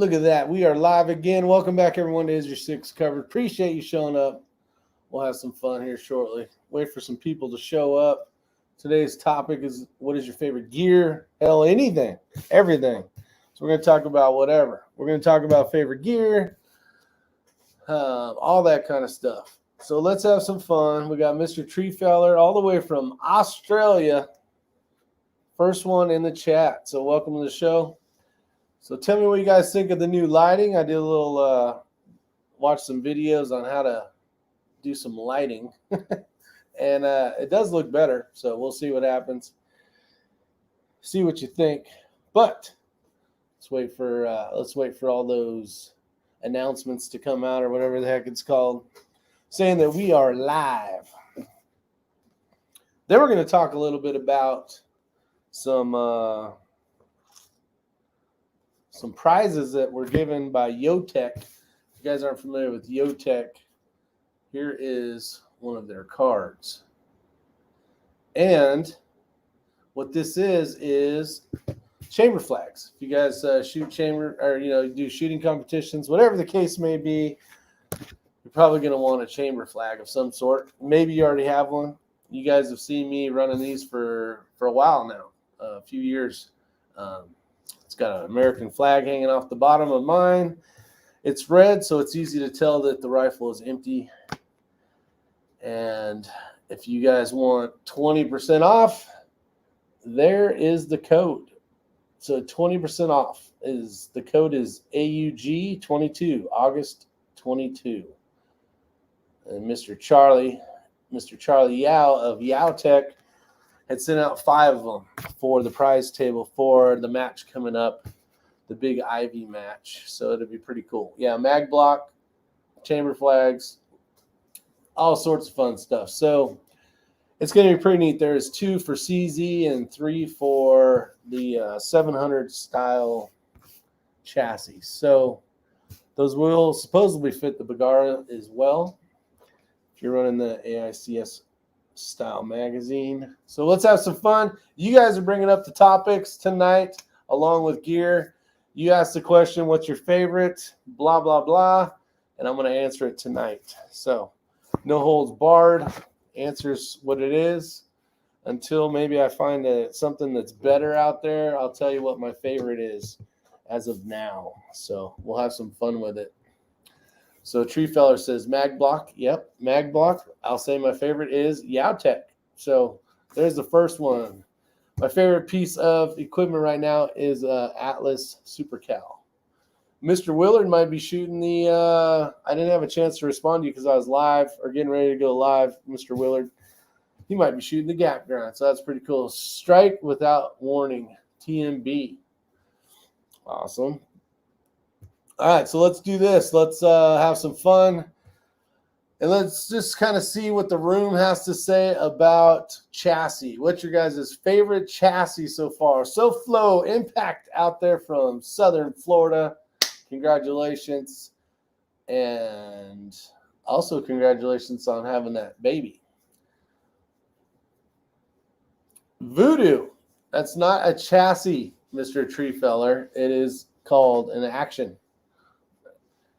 Look at that. We are live again. Welcome back, everyone, to Isyour6covered. Appreciate you showing up. We'll have some fun here shortly. Wait for some people to show up. Today's topic is, what is your favorite gear? Hell, anything, everything. So we're going to talk about whatever. We're going to talk about favorite gear, all that kind of stuff. So let's have some fun. We got Mr. Treefeller all the way from Australia. First one in the chat. So welcome to the show. So tell me what you guys think of the new lighting. I did a little, watch some videos on how to do some lighting. And it does look better. So we'll see what happens. See what you think. But let's wait for all those announcements to come out, or whatever the heck it's called, saying that we are live. Then we're going to talk a little bit about some prizes that were given by Yotech. If you guys aren't familiar with Yotech, here is one of their cards. And what this is chamber flags. If you guys shoot chamber, or do shooting competitions, whatever the case may be, you're probably going to want a chamber flag of some sort. Maybe you already have one. You guys have seen me running these for a while now, a few years. It's got an American flag hanging off the bottom of mine. It's red, so it's easy to tell that the rifle is empty. And if you guys want 20% off, there is the code. So 20% off the code is AUG22, August 22. And Mr. Charlie Yao of Yowtech had sent out 5 of them for the prize table for the match coming up, the big Ivy match. So it'll be pretty cool. Yeah, mag block, chamber flags, all sorts of fun stuff. So it's going to be pretty neat. There's 2 for CZ and 3 for the 700 style chassis. So those will supposedly fit the Bagara as well, if you're running the AICS style magazine. So let's have some fun. You guys are bringing up the topics tonight along with gear. You asked the question, what's your favorite? Blah, blah, blah. And I'm going to answer it tonight. So no holds barred. Answers what it is. Until maybe I find something that's better out there, I'll tell you what my favorite is as of now. So we'll have some fun with it. So Treefeller says mag block. Yep, mag block. I'll say my favorite is Yowtech. So there's the first one. My favorite piece of equipment right now is Atlas Super Cal. Mr. Willard might be shooting the I didn't have a chance to respond to you because I was live or getting ready to go live. Mr. Willard, he might be shooting the gap grind. So that's pretty cool. Strike without warning, TMB. Awesome. All right, so let's do this. Let's have some fun. And let's just kind of see what the room has to say about chassis. What's your guys' favorite chassis so far? SoFlo Impact out there from Southern Florida. Congratulations. And also congratulations on having that baby. Voodoo. That's not a chassis, Mr. Treefeller. It is called an action.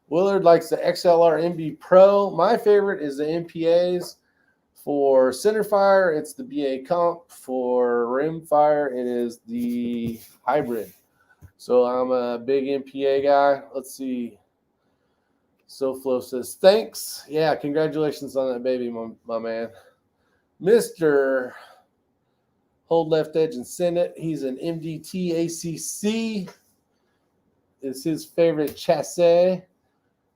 Willard likes the XLR MB Pro. My favorite is the MPAs. For centerfire, it's the BA Comp. For rimfire, it is the hybrid. So I'm a big MPA guy. Let's see. SoFlo says, thanks. Yeah, congratulations on that baby, my man. Mr. Hold Left Edge and Send It. He's an MDT ACC. It's his favorite chassis.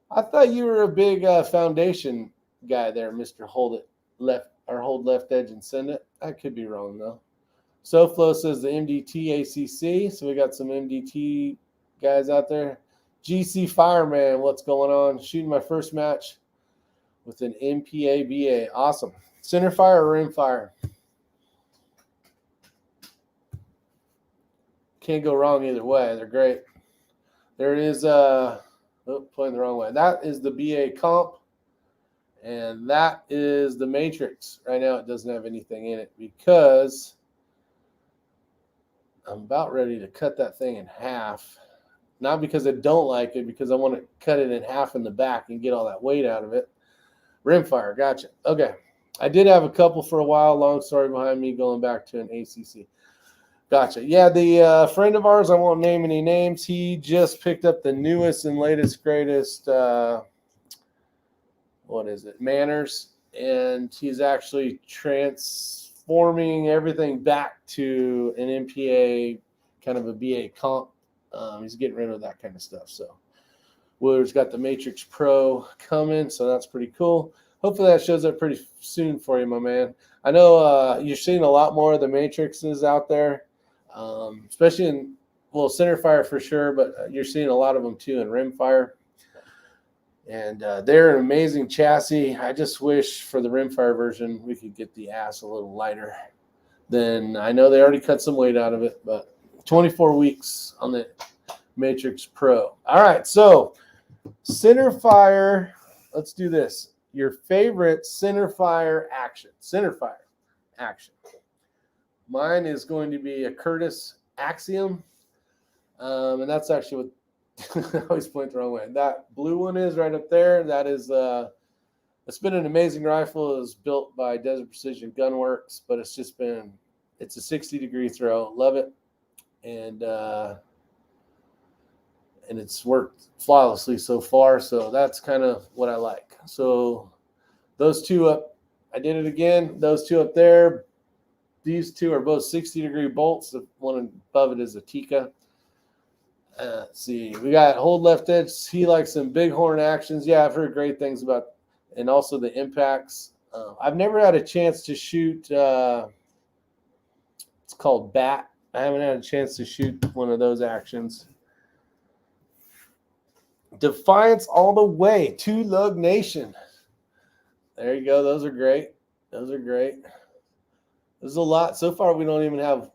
I thought you were a big foundation guy there, Mr. Hold Left Edge and Send It. I could be wrong though. SoFlo says the MDT ACC. So we got some MDT guys out there. GC Fireman, what's going on? Shooting my first match with an MPA BA. Awesome. Center fire or rim fire? Can't go wrong either way. They're great. There it is. Playing the wrong way. That is the BA Comp, and that is the Matrix. Right now, it doesn't have anything in it because I'm about ready to cut that thing in half Not because I don't like it, because I want to cut it in half in the back and get all that weight out of it. Rimfire, gotcha. Okay. I did have a couple for a while. Long story behind me going back to an ACC. Gotcha. Yeah, the friend of ours, I won't name any names, he just picked up the newest and latest, greatest, Manners, and he's actually transforming everything back to an MPA, kind of a BA comp. He's getting rid of that kind of stuff. So Willard's got the Matrix Pro coming, so that's pretty cool. Hopefully that shows up pretty soon for you, my man. I know you're seeing a lot more of the Matrixes out there, especially in, well, Centerfire for sure, but you're seeing a lot of them too in Rimfire. And they're an amazing chassis. I just wish for the Rimfire version we could get the ass a little lighter. Then I know they already cut some weight out of it, but 24 weeks on the Matrix Pro. All right, so Centerfire. Let's do this. Your favorite Centerfire action. Centerfire action. Mine is going to be a Curtis Axiom, and that's actually what I always point the wrong way. That blue one is right up there. That is it's been an amazing rifle. It was built by Desert Precision Gunworks, but it's just been, it's a 60-degree throw. Love it. And it's worked flawlessly so far. So that's kind of what I like. So those two up, I did it again. Those two up there, these two are both 60-degree bolts. The one above it is a Tikka. Let's see, we got hold left edge. He likes some bighorn actions. Yeah, I've heard great things about, and also the impacts. I've never had a chance to shoot. It's called Bat. I haven't had a chance to shoot one of those actions. Defiance all the way. Two Lug Nation. There you go. Those are great. Those are great. There's a lot. So far, we don't even have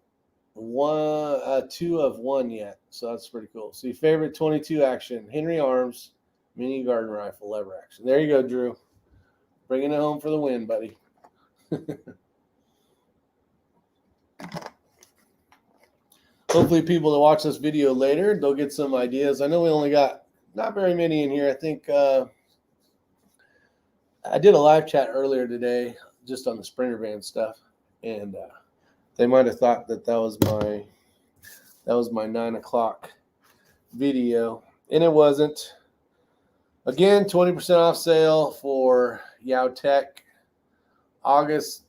two of one yet. So that's pretty cool. So your favorite 22 action, Henry Arms, mini garden rifle, lever action. There you go, Drew. Bringing it home for the win, buddy. Hopefully people that watch this video later, they'll get some ideas. I know we only got not very many in here. I think I did a live chat earlier today just on the Sprinter Van stuff, and they might have thought that was my 9 o'clock video, and it wasn't. Again, 20% off sale for Yautech. August,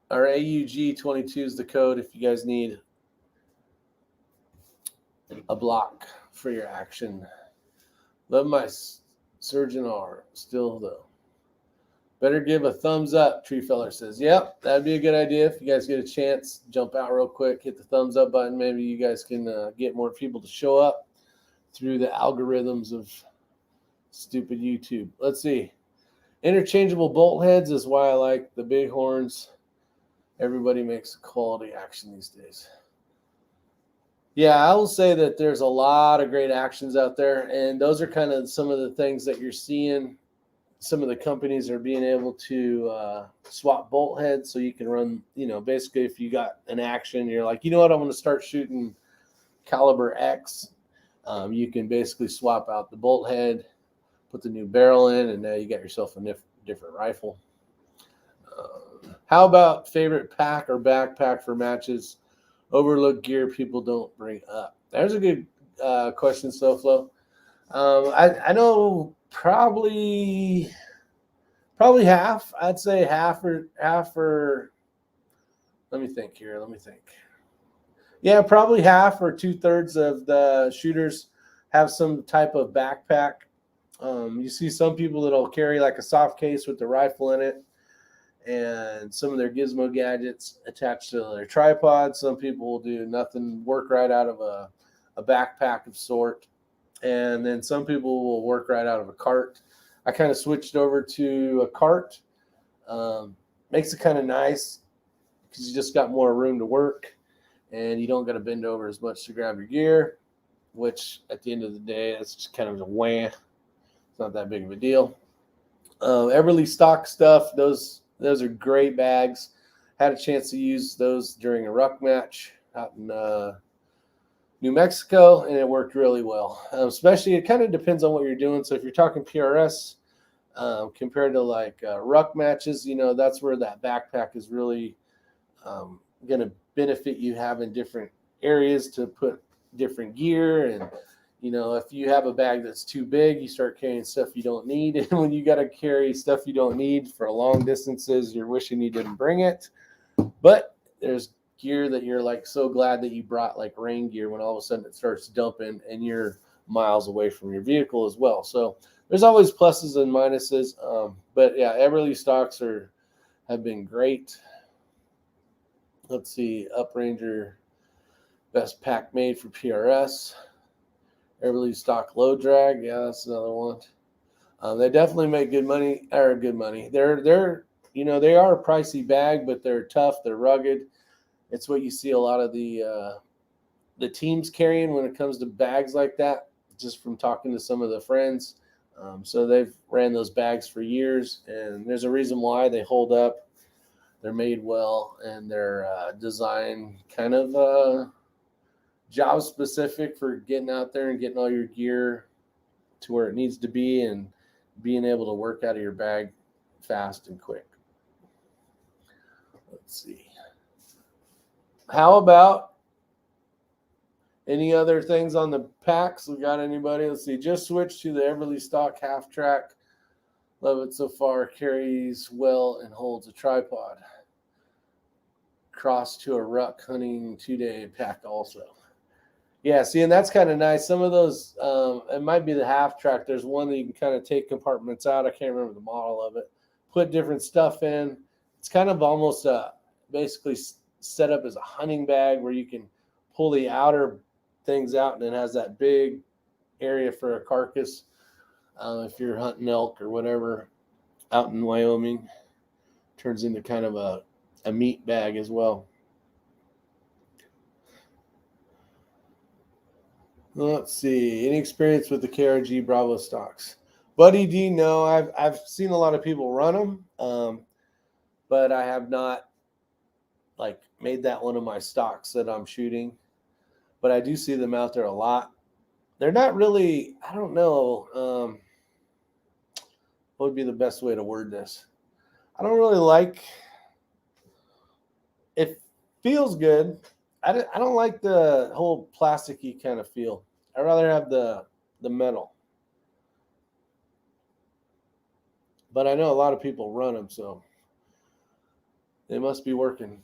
or AUG 22 is the code if you guys need a block for your action. Love my Surgeon R still though. Better give a thumbs up, Tree Feller says. Yep, that'd be a good idea. If you guys get a chance, jump out real quick, hit the thumbs up button. Maybe you guys can get more people to show up through the algorithms of stupid YouTube. Let's see. Interchangeable bolt heads is why I like the bighorns. Everybody makes a quality action these days. Yeah, I will say that there's a lot of great actions out there, and those are kind of some of the things that you're seeing. Some of the companies are being able to swap bolt heads, so you can run, basically if you got an action, you're like, you know what, I'm going to start shooting caliber X. You can basically swap out the bolt head, put the new barrel in, and now you got yourself a different rifle. How about favorite pack or backpack for matches? Overlooked gear people don't bring up. There's a good question, SoFlo. I know probably half. I'd say half or let me think here. Yeah, probably half or 2/3 of the shooters have some type of backpack. You see some people that'll carry like a soft case with the rifle in it and some of their gizmo gadgets attached to their tripod. Some people will do nothing, work right out of a backpack of sort. And then some people will work right out of a cart. I kind of switched over to a cart. Makes it kind of nice because you just got more room to work and you don't got to bend over as much to grab your gear, which at the end of the day, that's just kind of a wah. It's not that big of a deal. Everly stock stuff, those are great bags. Had a chance to use those during a ruck match out in New New Mexico, and it worked really well. Especially, it kind of depends on what you're doing. So if you're talking PRS compared to like ruck matches, that's where that backpack is really going to benefit you, having different areas to put different gear. And if you have a bag that's too big, you start carrying stuff you don't need. And when you got to carry stuff you don't need for long distances, you're wishing you didn't bring it. But there's gear that you're like so glad that you brought, like rain gear, when all of a sudden it starts dumping and you're miles away from your vehicle as well. So there's always pluses and minuses. But yeah, Everly stocks have been great. Let's see, Upranger, best pack made for PRS. Everly stock low drag, yeah, that's another one. They definitely make good money. They're they are a pricey bag, but they're tough. They're rugged. It's what you see a lot of the teams carrying when it comes to bags like that. Just from talking to some of the friends, so they've ran those bags for years, and there's a reason why they hold up. They're made well, and they're designed kind of job specific for getting out there and getting all your gear to where it needs to be, and being able to work out of your bag fast and quick. Let's see. How about any other things on the packs? We got anybody? Let's see. Just switched to the Everly stock half track. Love it so far. Carries well and holds a tripod. Cross to a ruck hunting 2-day pack also. Yeah, see, and that's kind of nice. Some of those, it might be the half track. There's one that you can kind of take compartments out. I can't remember the model of it. Put different stuff in. It's kind of almost basically set up as a hunting bag where you can pull the outer things out, and it has that big area for a carcass. If you're hunting elk or whatever out in Wyoming, turns into kind of a meat bag as well. Let's see. Any experience with the Krg Bravo stocks? Buddy D, no. I've seen a lot of people run them, but I have not made that one of my stocks that I'm shooting. But I do see them out there a lot. They're not really, I don't know, what would be the best way to word this? I don't really like, it feels good. I don't like the whole plasticky kind of feel. I'd rather have the metal. But I know a lot of people run them, so they must be working.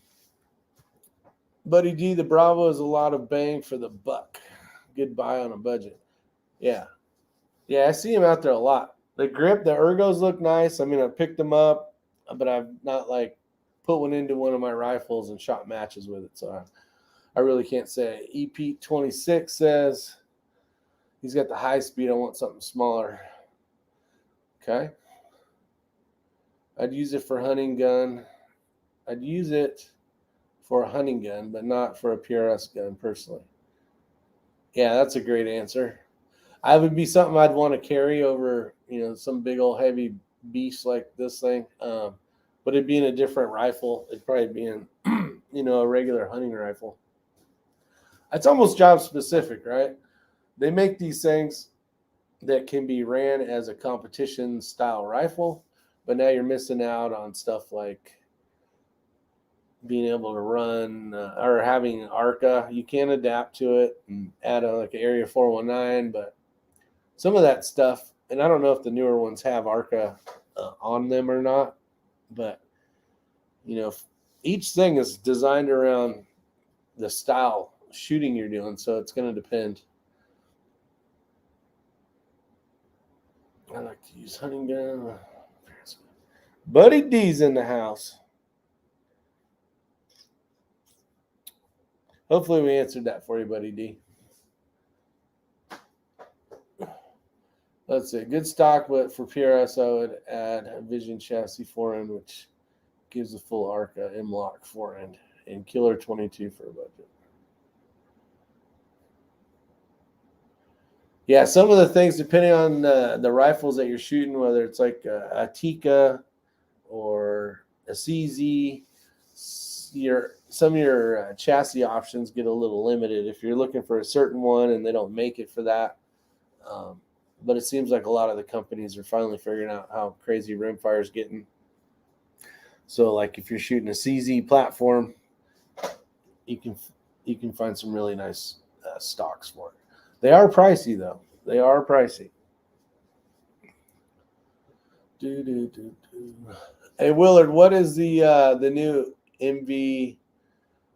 Buddy D, the Bravo is a lot of bang for the buck. Good buy on a budget. Yeah. Yeah, I see them out there a lot. The grip, the ergos look nice. I mean, I picked them up, but I've not put one into one of my rifles and shot matches with it. So I really can't say. EP26 says he's got the high speed. I want something smaller. Okay. I'd use it for hunting gun. I'd use it for a hunting gun, but not for a PRS gun personally. Yeah, that's a great answer. I would be something I'd want to carry over, some big old heavy beast like this thing. But it'd be in a different rifle. It'd probably be in, a regular hunting rifle. It's almost job specific, right? They make these things that can be ran as a competition style rifle, but now you're missing out on stuff like being able to run or having ARCA. You can adapt to it and add an Area 419, but some of that stuff, and I don't know if the newer ones have ARCA on them or not, but each thing is designed around the style shooting you're doing, so it's going to depend. I like to use hunting gun. Buddy D's in the house. Hopefully we answered that for you, Buddy D. Let's see. Good stock, but for PRS, I would add a Vision chassis forend, which gives a full ARCA M-Lock forend, and Killer 22 for a budget. Yeah, some of the things, depending on the rifles that you're shooting, whether it's like a Tikka or a CZ, some of your chassis options get a little limited if you're looking for a certain one and they don't make it for that. But it seems like a lot of the companies are finally figuring out how crazy rimfire is getting. So, like if you're shooting a CZ platform, you can find some really nice stocks for it. They are pricey though. They are pricey. Hey Willard, what is the new MV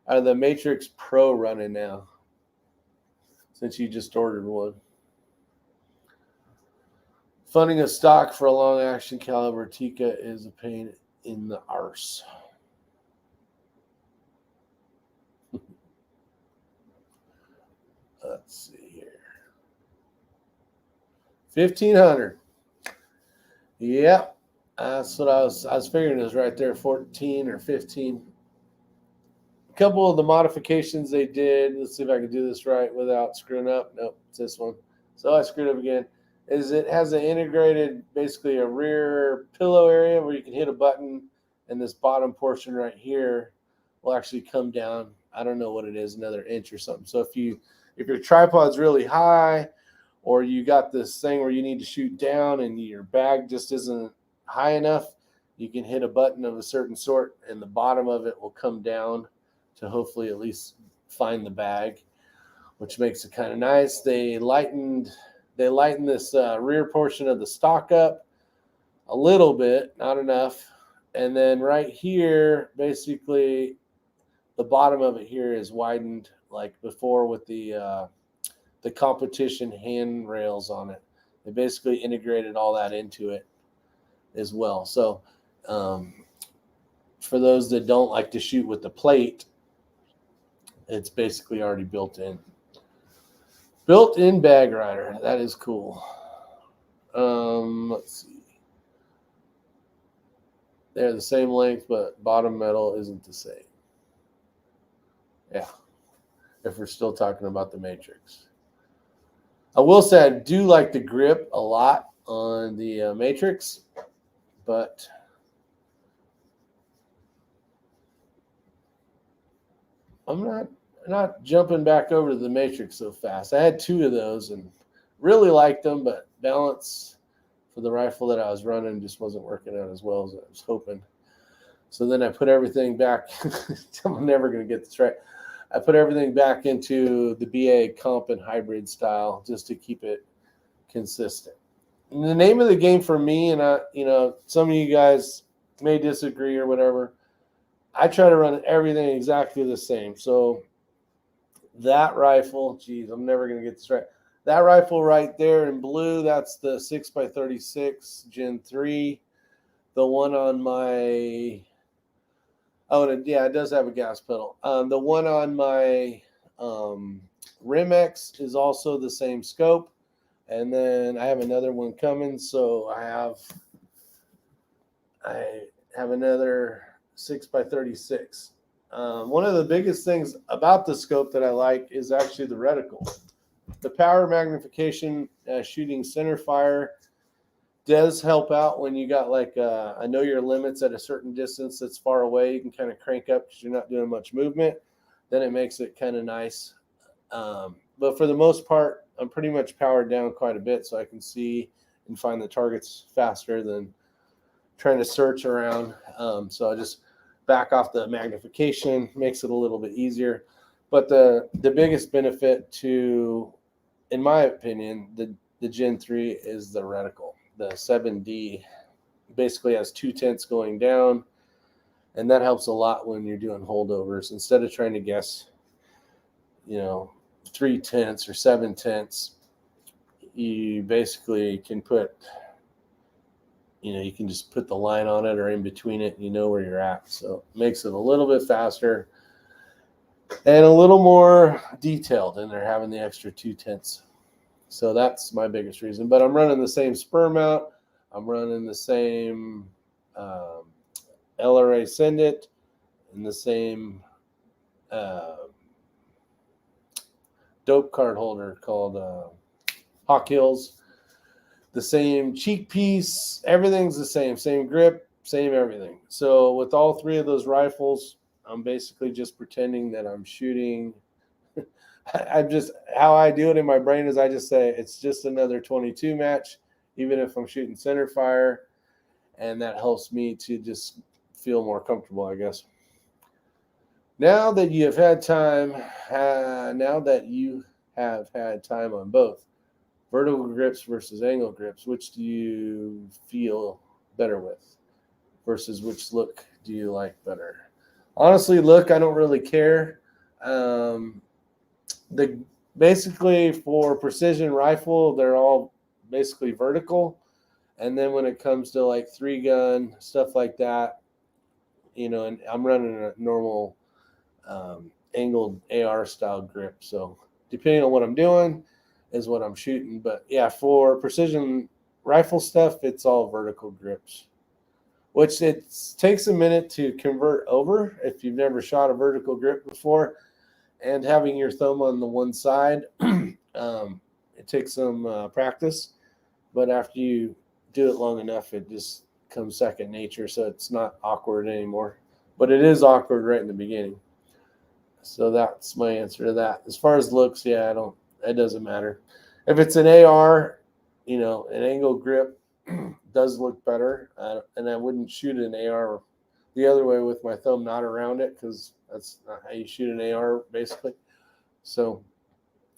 the Matrix Pro running now? Since you just ordered one. Funding a stock for a long action caliber Tika is a pain in the arse. Let's see here. 1,500. Yep. That's what I was figuring. It was right there, 14 or 15. A couple of the modifications they did. Let's see if I can do this right without screwing up. Nope, it's this one. So I screwed up again. Is it has an integrated, basically a rear pillow area where you can hit a button, and this bottom portion right here will actually come down. I don't know what it is, another inch or something. So if your tripod's really high, or you got this thing where you need to shoot down and your bag just isn't high enough, you can hit a button of a certain sort, and the bottom of it will come down to hopefully at least find the bag, which makes it kind of nice. They lightened this rear portion of the stock up a little bit, not enough. And then right here, basically, the bottom of it here is widened like before with the competition handrails on it. They basically integrated all that into it as well. So for those that don't like to shoot with the plate, it's basically already built in. Built-in bag rider. That is cool. Let's see. They're the same length, but bottom metal isn't the same. Yeah. If we're still talking about the Matrix. I will say I do like the grip a lot on the Matrix, but I'm not jumping back over to the Matrix so fast. I had 2 of those and really liked them, but balance for the rifle that I was running just wasn't working out as well as I was hoping. So then I put everything back. I'm never going to get this right. I put everything back into the BA comp and hybrid style just to keep it consistent. And the name of the game for me, and some of you guys may disagree or whatever, I try to run everything exactly the same. So that rifle, geez, I'm never going to get this right. That rifle right there in blue, that's the 6x36 Gen 3. The one on my, it does have a gas pedal. The one on my Rim-X is also the same scope. And then I have another one coming. So I have another 6x36. One of the biggest things about the scope that I like is actually the reticle. The power magnification shooting center fire does help out when you got like I know your limits at a certain distance that's far away. You can kind of crank up because you're not doing much movement. Then it makes it kind of nice. But for the most part, I'm pretty much powered down quite a bit so I can see and find the targets faster than trying to search around. So I just back off the magnification, makes it a little bit easier. But the biggest benefit to, in my opinion, the Gen 3 is the reticle. The 7D basically has 2 tenths going down, and that helps a lot when you're doing holdovers. Instead of trying to guess, 3 tenths or 7 tenths, you basically can put, you can just put the line on it or in between it, and you know where you're at. So it makes it a little bit faster and a little more detailed, and they're having the extra 2 tenths. So that's my biggest reason. But I'm running the same spur mount. I'm running the same LRA Send It and the same dope card holder called Hawk Hills. The same cheek piece. Everything's the same. Same grip, same everything. So with all 3 of those rifles, I'm basically just pretending that I'm shooting. I'm just, how I do it in my brain is I just say it's just another 22 match, even if I'm shooting center fire, and that helps me to just feel more comfortable, I guess. Now that you have had time, on both vertical grips versus angle grips, which do you feel better with? Versus which look do you like better? Honestly, look, I don't really care. Basically for precision rifle, they're all basically vertical, and then when it comes to like 3-gun stuff like that, and I'm running a normal angled AR style grip, so depending on what I'm doing is what I'm shooting. But yeah, for precision rifle stuff, it's all vertical grips, which it takes a minute to convert over if you've never shot a vertical grip before. And having your thumb on the one side, it takes some practice. But after you do it long enough, it just comes second nature, so it's not awkward anymore. But it is awkward right in the beginning. So that's my answer to that. As far as looks, yeah, it doesn't matter. If it's an AR, an angle grip does look better. And I wouldn't shoot an AR the other way with my thumb not around it, because that's not how you shoot an AR, basically. So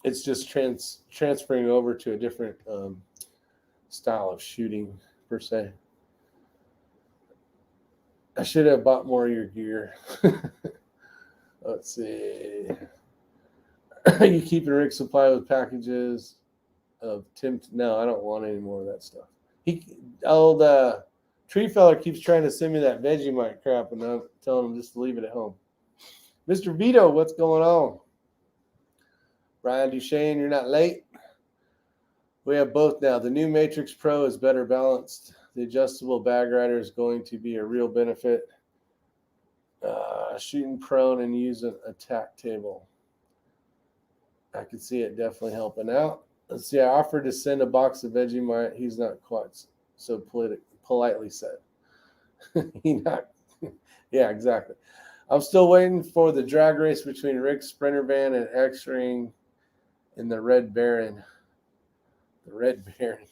it's just transferring over to a different style of shooting, per se. I should have bought more of your gear. Let's see. You keep your rig supply with packages of Tim? No, I don't want any more of that stuff. The tree feller keeps trying to send me that Vegemite crap, and I'm telling him just to leave it at home. Mr. Vito, what's going on? Brian Duchesne, you're not late. We have both now. The new Matrix Pro is better balanced. The adjustable bag rider is going to be a real benefit. Shooting prone and using a tack table. I can see it definitely helping out. Let's see. I offered to send a box of Vegemite. He's not quite so politely said. Yeah, exactly. I'm still waiting for the drag race between Rick's Sprinter Van and X-Ring in the Red Baron. The Red Baron.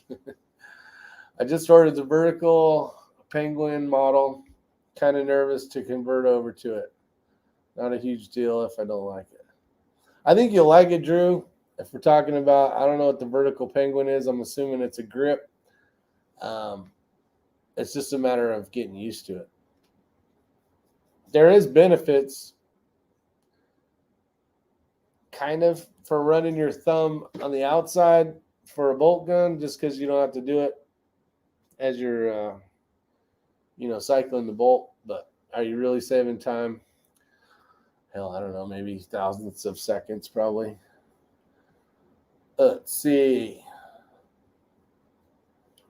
I just ordered the vertical Penguin model. Kind of nervous to convert over to it. Not a huge deal if I don't like it. I think you'll like it, Drew. If we're talking about, I don't know what the vertical Penguin is. I'm assuming it's a grip. It's just a matter of getting used to it. There is benefits, kind of, for running your thumb on the outside for a bolt gun, just because you don't have to do it as you're, cycling the bolt. But are you really saving time? Hell, I don't know, maybe thousandths of seconds, probably. Let's see.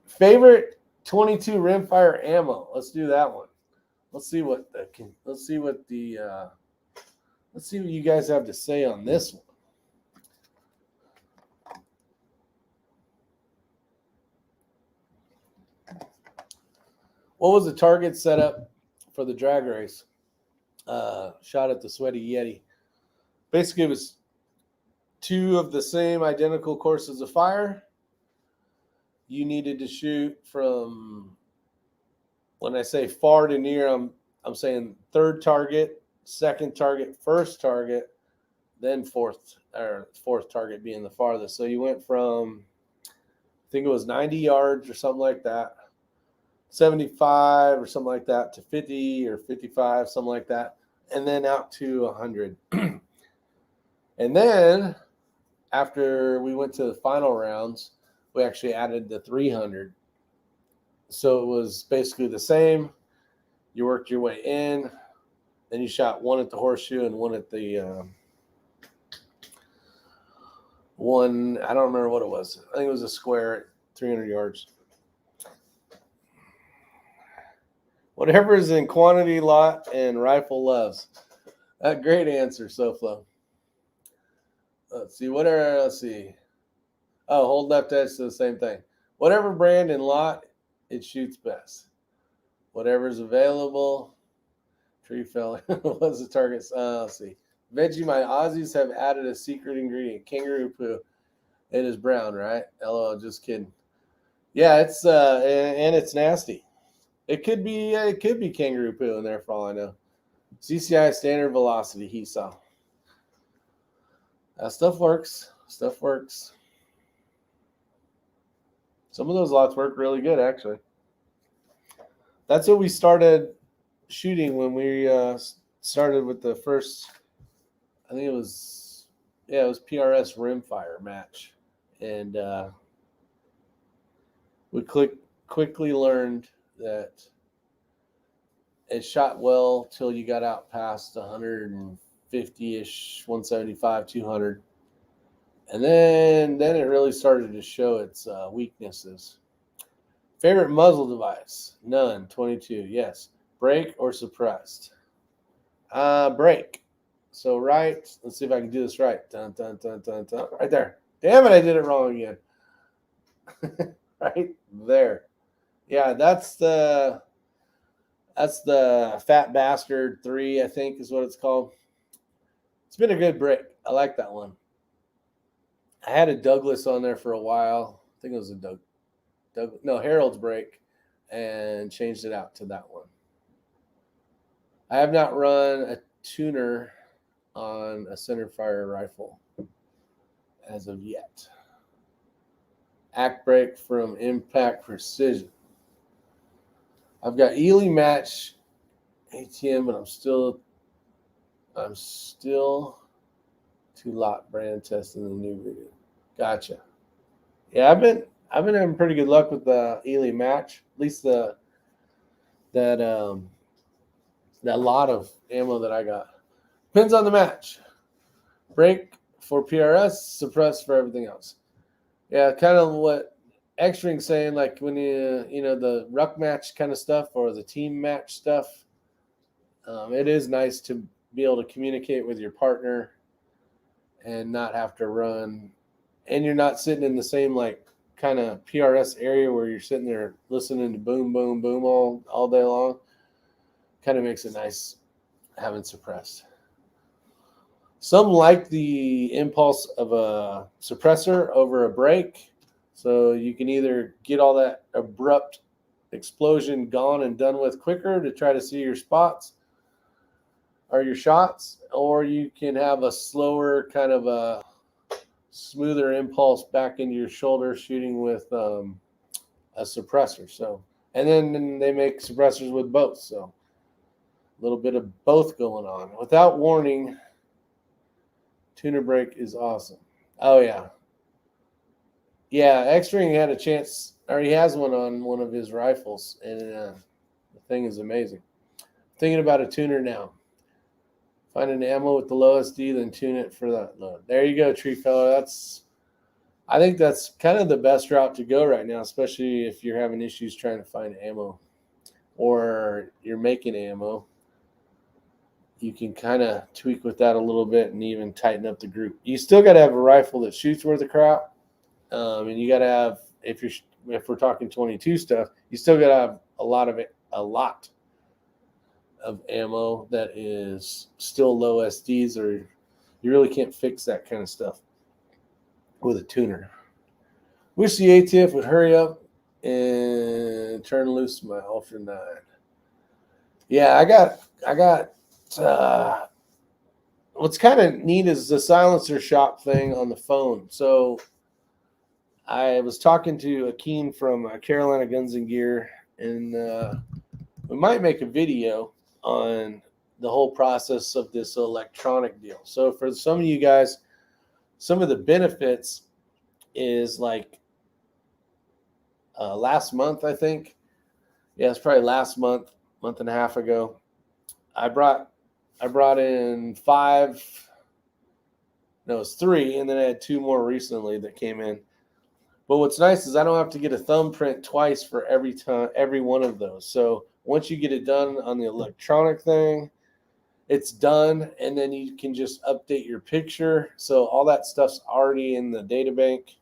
Favorite 22 rimfire ammo. Let's do that one. Let's see what you guys have to say on this one. What was the target setup for the drag race? Shot at the Sweaty Yeti. Basically, it was 2 of the same identical courses of fire. You needed to shoot from, when I say far to near, I'm saying third target, second target, first target, then fourth target being the farthest. So you went from, I think it was 90 yards or something like that, 75 or something like that, to 50 or 55, something like that, and then out to 100. And then after we went to the final rounds, we actually added the 300. So it was basically the same. You worked your way in, then you shot 1 at the horseshoe and 1 at the one. I don't remember what it was. I think it was a square at 300 yards. Whatever is in quantity, lot, and rifle loves. A great answer, SoFlo. Let's see. Let's see. Oh, hold left edge to the same thing. Whatever brand and lot, it shoots best. Whatever's available. Tree fella. What's the target? Let's see. Vegemite Aussies have added a secret ingredient, kangaroo poo. It is brown, right? LOL, just kidding. Yeah, it's and it's nasty. It could be kangaroo poo in there for all I know. CCI standard velocity he saw. Stuff works. Stuff works. Some of those lots work really good, actually. That's what we started shooting when we started with the first, I think it was PRS rimfire match. And we quickly learned that it shot well till you got out past 150-ish, 175, 200. And then it really started to show its weaknesses. Favorite muzzle device? None. 22. Yes. Brake or suppressed? Brake. So right. Let's see if I can do this right. Dun, dun, dun, dun, dun. Right there. Damn it, I did it wrong again. Right there. Yeah, that's the Fat Bastard 3, I think is what it's called. It's been a good brake. I like that one. I had a Douglas on there for a while. I think it was a Harold's brake, and changed it out to that one. I have not run a tuner on a centerfire rifle as of yet. Act brake from Impact Precision. I've got Ely Match ATM, but I'm still to lot brand testing the new video. Gotcha. Yeah, I've been having pretty good luck with the Ely Match. At least that lot of ammo that I got. Depends on the match. Brake for PRS, suppress for everything else. Yeah, kind of what X-Ring's saying, like when the ruck match kind of stuff or the team match stuff. It is nice to be able to communicate with your partner and not have to run, and you're not sitting in the same like kind of PRS area where you're sitting there listening to boom, boom, boom all day long. Kind of makes it nice having suppressed. Some like the impulse of a suppressor over a brake, so you can either get all that abrupt explosion gone and done with quicker to try to see your spots or your shots, or you can have a slower kind of a smoother impulse back into your shoulder shooting with a suppressor. So, and then they make suppressors with both, so a little bit of both going on. Without warning, tuner brake is awesome. Oh yeah. Yeah, X-Ring had a chance, or he has one on one of his rifles, and the thing is amazing. Thinking about a tuner now. Find an ammo with the low SD, then tune it for that load. There you go, Tree Fella. I think that's kind of the best route to go right now, especially if you're having issues trying to find ammo or you're making ammo. You can kind of tweak with that a little bit and even tighten up the group. You still got to have a rifle that shoots worth a crap. And you got to have, if we're talking 22 stuff, you still got to have a lot of ammo that is still low SDs, or you really can't fix that kind of stuff with a tuner. Wish the ATF would hurry up and turn loose my Ultra 9. Yeah, I got what's kind of neat is the silencer shop thing on the phone. So I was talking to Akeem from Carolina Guns and Gear, and we might make a video on the whole process of this electronic deal. So for some of you guys, some of the benefits is like last month, I think. Yeah, it's probably last month and a half ago. I brought in 5. No, it was 3, and then I had 2 more recently that came in. But what's nice is I don't have to get a thumbprint twice for every one of those. So once you get it done on the electronic thing, it's done, and then you can just update your picture. So all that stuff's already in the data bank.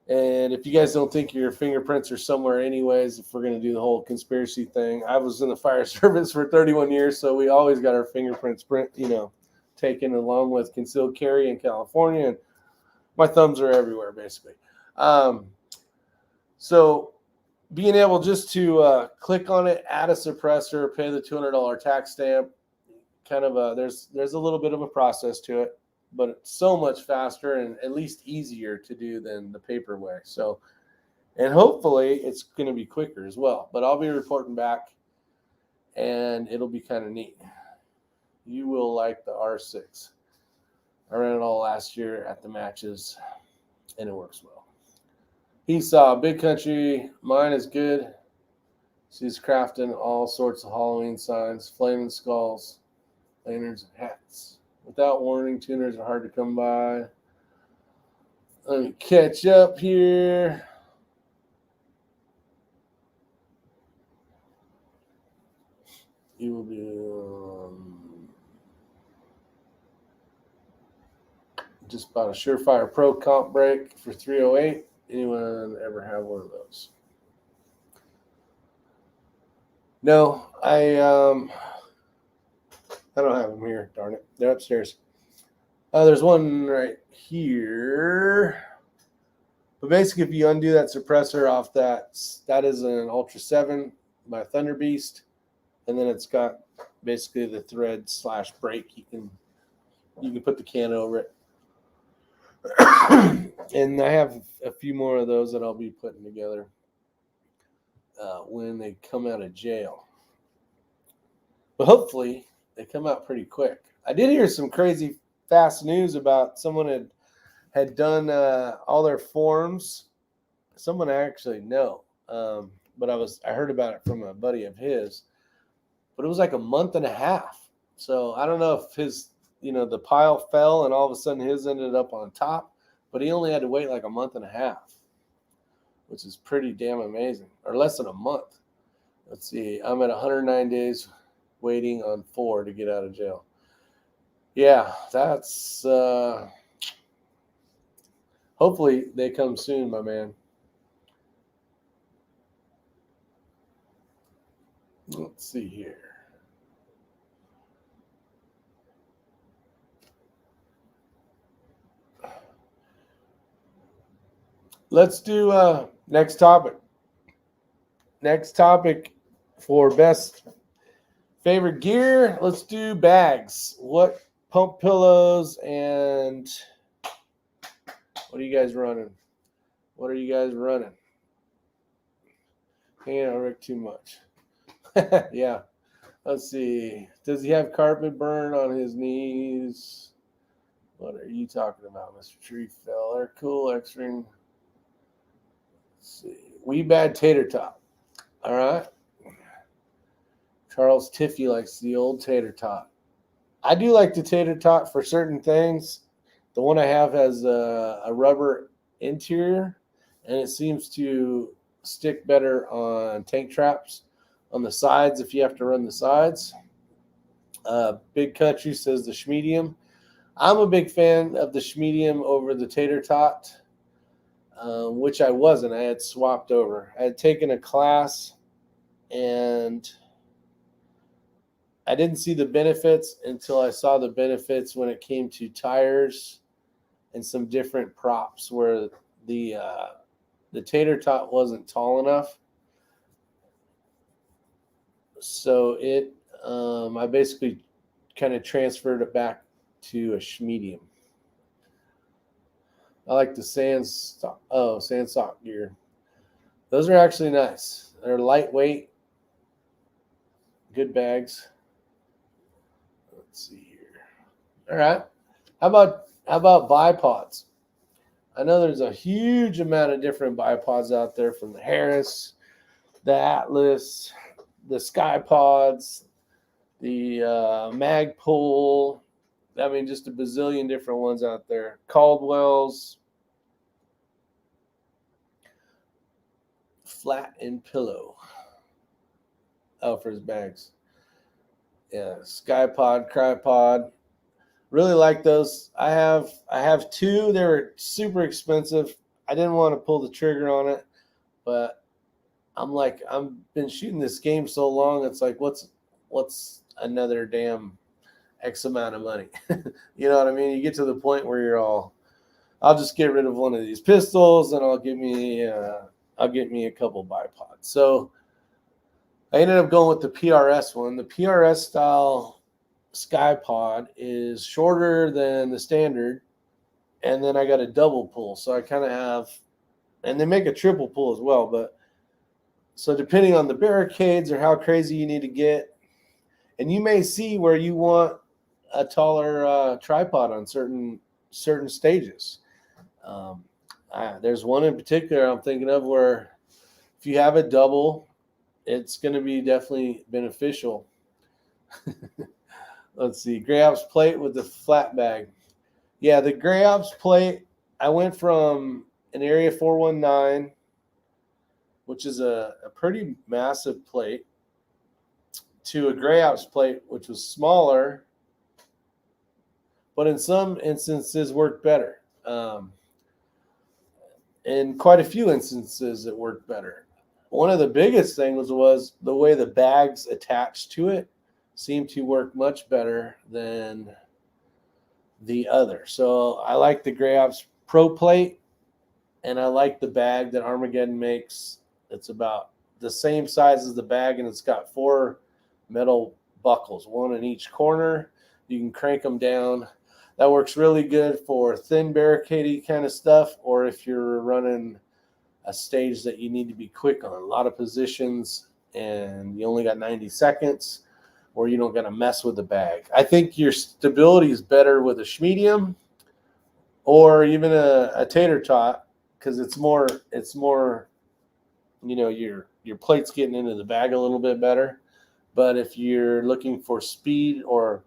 And if you guys don't think your fingerprints are somewhere anyways, if we're going to do the whole conspiracy thing, I was in the fire service for 31 years, so we always got our fingerprints taken along with concealed carry in California, and my thumbs are everywhere, basically. So being able just to click on it, add a suppressor, pay the $200 tax stamp, kind of there's a little bit of a process to it, but it's so much faster and at least easier to do than the paper way. So, and hopefully it's going to be quicker as well, but I'll be reporting back and it'll be kind of neat. You will like the R6. I ran it all last year at the matches and it works well. He saw Big Country. Mine is good. She's crafting all sorts of Halloween signs, flaming skulls, lanterns, and hats. Without warning, tuners are hard to come by. Let me catch up here. You will be just about a Surefire Pro comp break for 308. Anyone ever have one of those? No, I don't have them here. Darn it, they're upstairs. There's one right here. But basically, if you undo that suppressor off that is an Ultra 7 by Thunder Beast, and then it's got basically the thread / brake. You can put the can over it. And I have a few more of those that I'll be putting together when they come out of jail. But hopefully they come out pretty quick. I did hear some crazy fast news about someone had done all their forms. Someone I actually know, but I heard about it from a buddy of his. But it was like a month and a half. So I don't know if his, the pile fell and all of a sudden his ended up on top, but he only had to wait like a month and a half, which is pretty damn amazing, or less than a month. Let's see. I'm at 109 days waiting on 4 to get out of jail. Yeah, that's hopefully they come soon, my man. Let's see here. Let's do next topic. Next topic for best favorite gear. Let's do bags. What pump pillows and what are you guys running? What are you guys running? Hanging out Rick too much. Yeah. Let's see. Does he have carpet burn on his knees? What are you talking about, Mr. Tree Feller? Cool X-Ring. Let's see. Wee Bad Tater Tot. All right. Charles Tiffy likes the old tater tot. I do like the tater tot for certain things. The one I have has a rubber interior, and it seems to stick better on tank traps on the sides if you have to run the sides. Big Country says the Schmedium. I'm a big fan of the Schmedium over the tater tot, which I wasn't. I had swapped over. I had taken a class, and I didn't see the benefits until I saw the benefits when it came to tires and some different props where the tater tot wasn't tall enough. So I basically kind of transferred it back to a Schmedium. I like the Sandstock gear. Those are actually nice. They're lightweight, good bags. Let's see here. All right. How about bipods? I know there's a huge amount of different bipods out there, from the Harris, the Atlas, the Skypods, the Magpul. I mean, just a bazillion different ones out there. Caldwell's, Flat and Pillow. Oh, for his bags. Yeah, Skypod, Crypod. Really like those. I have two. They were super expensive. I didn't want to pull the trigger on it, but I'm like, I've been shooting this game so long. It's like, what's another damn X amount of money? You know what I mean? You get to the point where you're all, I'll just get rid of one of these pistols and I'll get me a couple bipods. So I ended up going with the PRS one. The PRS style SkyPod is shorter than the standard, and then I got a double pull. So I kind of have, and they make a triple pull as well. But so depending on the barricades or how crazy you need to get, and you may see where you want a taller tripod on certain stages. There's one in particular I'm thinking of where if you have a double, it's going to be definitely beneficial. Let's see, Gray Ops plate with the flat bag. Yeah, the Gray Ops plate, I went from an Area 419, which is a pretty massive plate, to a Gray Ops plate, which was smaller, but in some instances worked better. In quite a few instances, it worked better. One of the biggest things was the way the bags attached to it seemed to work much better than the other. So I like the Gray Ops Pro plate, and I like the bag that Armageddon makes. It's about the same size as the bag, and it's got 4 metal buckles, one in each corner. You can crank them down. That works really good for thin barricade kind of stuff, or if you're running a stage that you need to be quick on, a lot of positions, and you only got 90 seconds, or you don't got to mess with the bag. I think your stability is better with a schmedium or even a tater tot, because it's more, you know, your plate's getting into the bag a little bit better. But if you're looking for speed or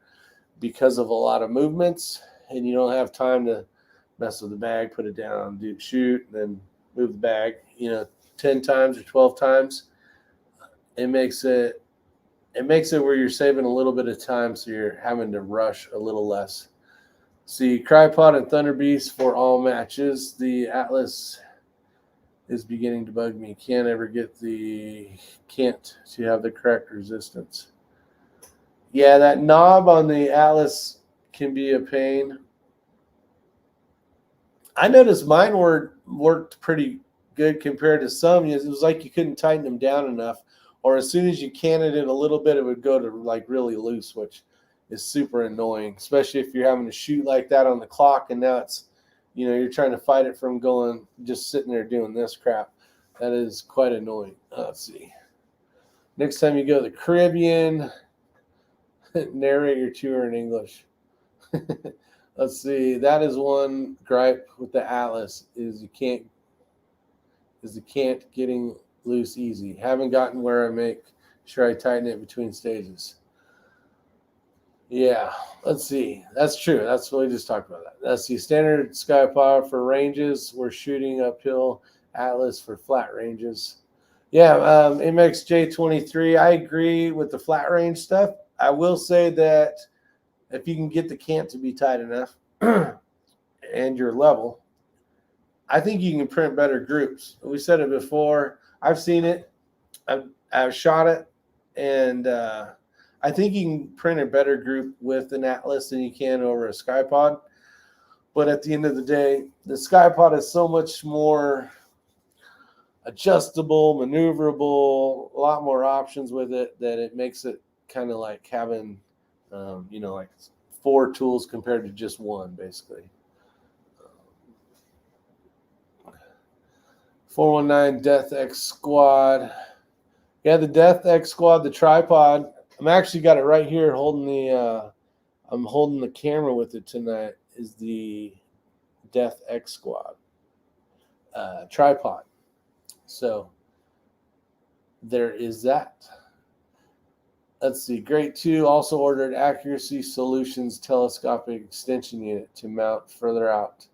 because of a lot of movements and you don't have time to mess with the bag, put it down, shoot, then move the bag, 10 times or 12 times, it makes it where you're saving a little bit of time, so you're having to rush a little less. See, Crypod and Thunder Beast for all matches. The Atlas is beginning to bug me. Can't to have the correct resistance. Yeah, that knob on the Atlas can be a pain. I noticed mine worked pretty good compared to some. It was like you couldn't tighten them down enough, or as soon as you canted it a little bit, it would go to like really loose, which is super annoying, especially if you're having to shoot like that on the clock, and now it's, you're trying to fight it from going, just sitting there doing this crap. That is quite annoying. Let's see. Next time you go to the Caribbean, narrate your tour in English. Let's see. That is one gripe with the Atlas is the can't getting loose easy. Haven't gotten where I make sure I tighten it between stages. Yeah, let's see. That's true. That's what we just talked about. That's the standard SkyPod for ranges. We're shooting uphill. Atlas for flat ranges. Yeah, MXJ23. I agree with the flat range stuff. I will say that if you can get the cant to be tight enough and your level, I think you can print better groups. We said it before. I've seen it. I've shot it, and I think you can print a better group with an Atlas than you can over a SkyPod. But at the end of the day, the SkyPod is so much more adjustable, maneuverable, a lot more options with it, that it makes it kind of like having, like 4 tools compared to just one, basically. 419 Death X Squad. Yeah, the Death X Squad, the tripod. I'm actually got it right here holding I'm holding the camera with it tonight, is the Death X Squad tripod. So there is that. Let's see. Great 2 also ordered Accuracy Solutions telescopic extension unit to mount further out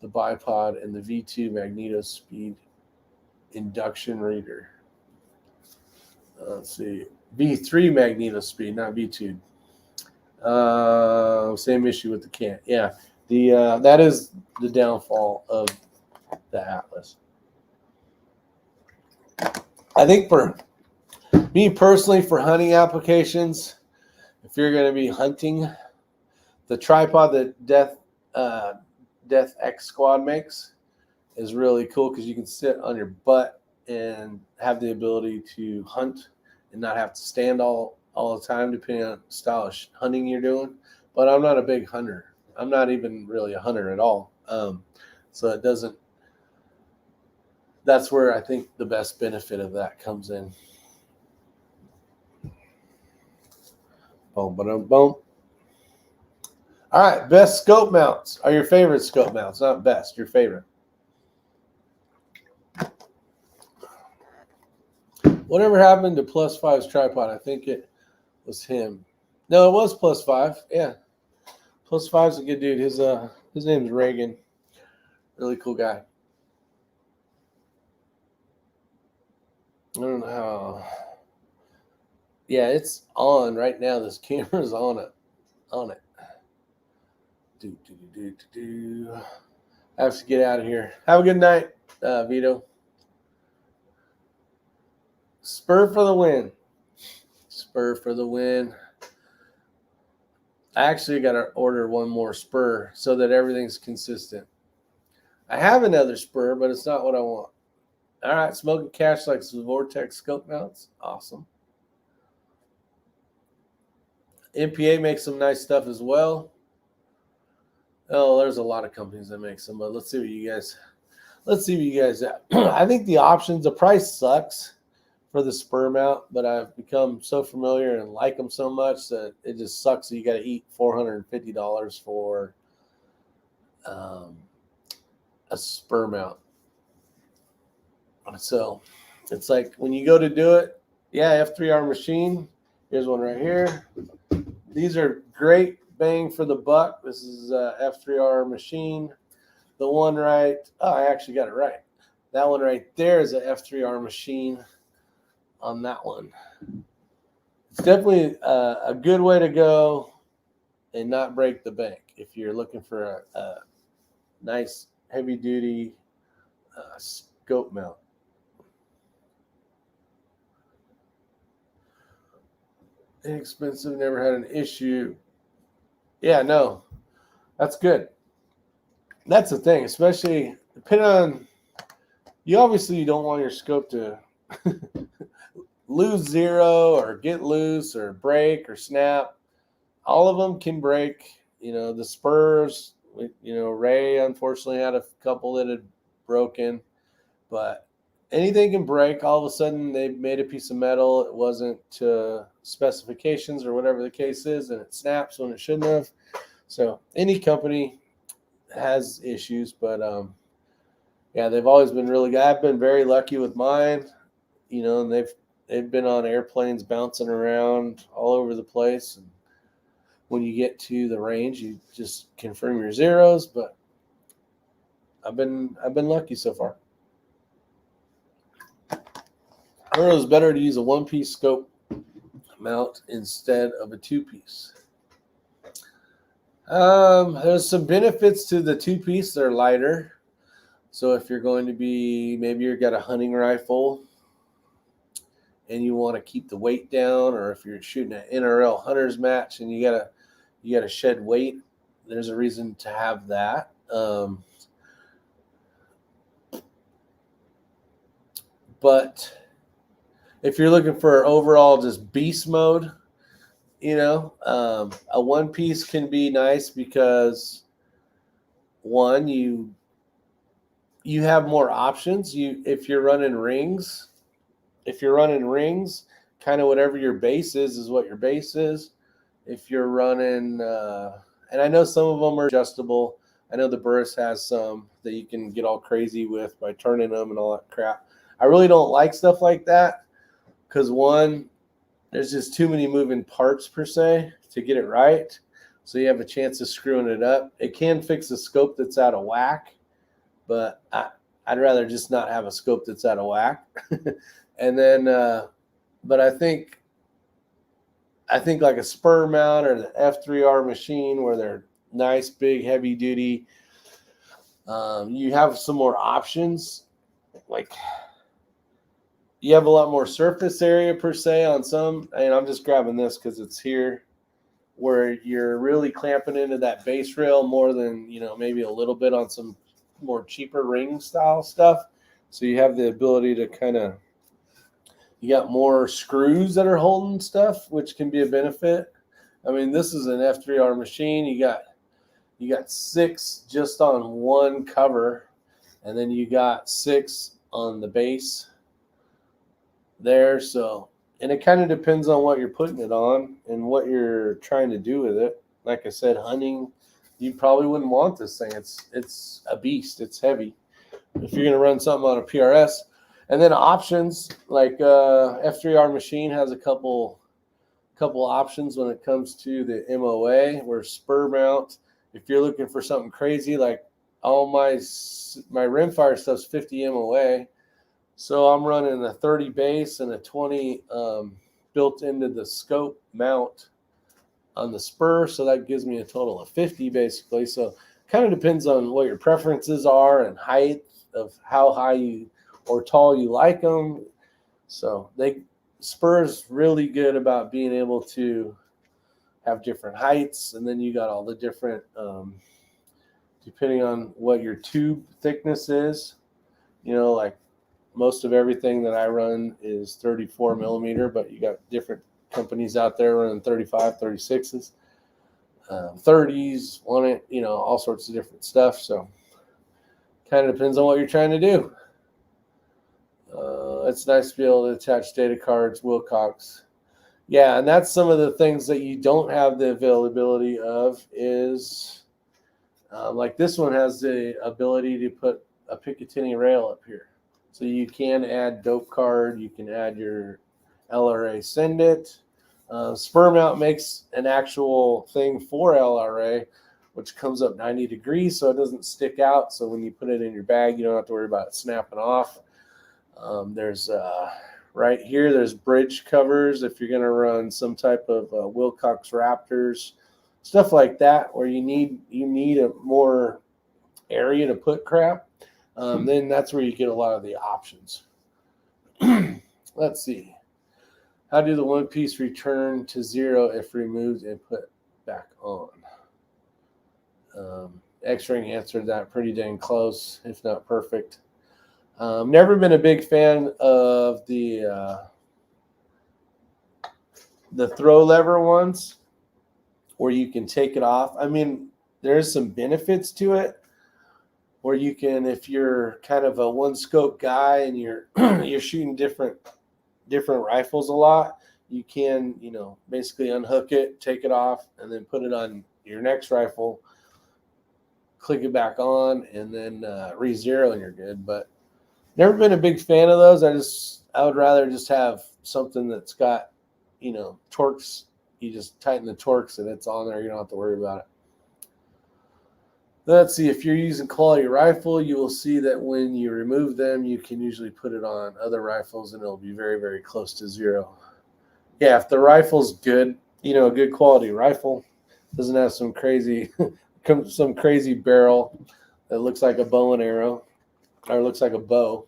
the bipod and the V2 magneto speed induction reader. Let's see. V3 magneto speed, not V2. Same issue with the cant. Yeah, the that is the downfall of the Atlas. I think for me personally, for hunting applications, if you're going to be hunting, the tripod that Death X Squad makes is really cool because you can sit on your butt and have the ability to hunt and not have to stand all the time, depending on the style of hunting you're doing. But I'm not a big hunter. I'm not even really a hunter at all. So it doesn't. That's where I think the best benefit of that comes in. Boom, boom, boom. All right, best scope mounts are your favorite scope mounts, not best, your favorite. Whatever happened to Plus 5's tripod? I think it was him. No, it was Plus 5. Yeah, Plus 5's a good dude. His name's Reagan. Really cool guy. I don't know how. Yeah, it's on right now. This camera's on it. I have to get out of here. Have a good night, Vito. Spur for the win. Spur for the win. I actually got to order one more spur so that everything's consistent. I have another spur, but it's not what I want. All right, Smoking Cash likes the Vortex scope mounts. Awesome. MPA makes some nice stuff as well. Oh, there's a lot of companies that make some, but let's see what you guys have. I think the price sucks for the spur mount, but I've become so familiar and like them so much that it just sucks that you got to eat $450 for a spur mount. So it's like when you go to do it, yeah, F3R machine. Here's one right here. These are great bang for the buck. This is a F3R machine. The one right, I actually got it right. That one right there is a F3R machine on that one. It's definitely a good way to go and not break the bank if you're looking for a nice heavy duty scope mount. Inexpensive, never had an issue. Yeah, no, that's good. That's the thing, especially depending on, you obviously don't want your scope to lose zero or get loose or break or snap. All of them can break. You know, the spurs, Ray unfortunately had a couple that had broken, but anything can break. All of a sudden they made a piece of metal. It wasn't to specifications or whatever the case is, and it snaps when it shouldn't have. So any company has issues, but yeah, they've always been really good. I've been very lucky with mine, and they've been on airplanes bouncing around all over the place. And when you get to the range, you just confirm your zeros. But I've been lucky so far. I thought it was better to use a one-piece scope mount instead of a two-piece. There's some benefits to the two-piece. They're lighter. So if you're going to be, maybe you've got a hunting rifle and you want to keep the weight down, or if you're shooting an NRL hunters match and you gotta shed weight, there's a reason to have that. But if you're looking for overall just beast mode, a one piece can be nice because one, you have more options. If you're running rings, kind of whatever your base is what your base is. If you're running, and I know some of them are adjustable. I know the Burris has some that you can get all crazy with by turning them and all that crap. I really don't like stuff like that because one, there's just too many moving parts per se to get it right. So you have a chance of screwing it up. It can fix a scope that's out of whack, but I'd rather just not have a scope that's out of whack. And then, but I think like a spur mount or the F3R machine where they're nice, big, heavy duty, You have some more options, like you have a lot more surface area per se on some, and I'm just grabbing this because it's here, where you're really clamping into that base rail more than, maybe a little bit on some more cheaper ring style stuff. So you have the ability to you got more screws that are holding stuff, which can be a benefit. I mean, this is an F3R machine. You got 6 just on one cover, and then you got 6 on the base there. So, and it kind of depends on what you're putting it on and what you're trying to do with it. Like I said, hunting, you probably wouldn't want this thing. It's a beast. It's heavy. If you're going to run something on a PRS. And then options, like F3R machine has a couple options when it comes to the MOA, where spur mount, if you're looking for something crazy, like all my rimfire stuff's 50 MOA. So I'm running a 30 base and a 20 built into the scope mount on the spur. So that gives me a total of 50 basically. So kind of depends on what your preferences are and height of how high or tall you like them. So spur's really good about being able to have different heights. And then you got all the different, depending on what your tube thickness is, like most of everything that I run is 34 millimeter, but you got different companies out there running 35, 36s, 30s, on it, all sorts of different stuff. So kind of depends on what you're trying to do. It's nice to be able to attach data cards, Wilcox. Yeah, and that's some of the things that you don't have the availability of is, like this one has the ability to put a Picatinny rail up here. So you can add dope card, you can add your LRA send it. Spur mount makes an actual thing for LRA, which comes up 90 degrees so it doesn't stick out. So when you put it in your bag, you don't have to worry about it snapping off. There's right here, there's bridge covers if you're going to run some type of Wilcox Raptors, stuff like that, where you need a more area to put crap. Then that's where you get a lot of the options. Let's see. How do the one piece return to 0 if removed and put back on? X-Ring answered that pretty dang close, if not perfect. Never been a big fan of the throw lever ones where you can take it off. I mean, there's some benefits to it where you can, if you're kind of a one scope guy and you're you're shooting different rifles a lot, you can, basically unhook it, take it off, and then put it on your next rifle, click it back on, and then re-zero and you're good. But never been a big fan of those. I would rather just have something that's got, torques. You just tighten the torques and it's on there. You don't have to worry about it. Let's see. If you're using quality rifle, you will see that when you remove them, you can usually put it on other rifles and it'll be very, very close to 0. Yeah, if the rifle's good, a good quality rifle, doesn't have some crazy barrel that looks like a bow and arrow, or looks like a bow,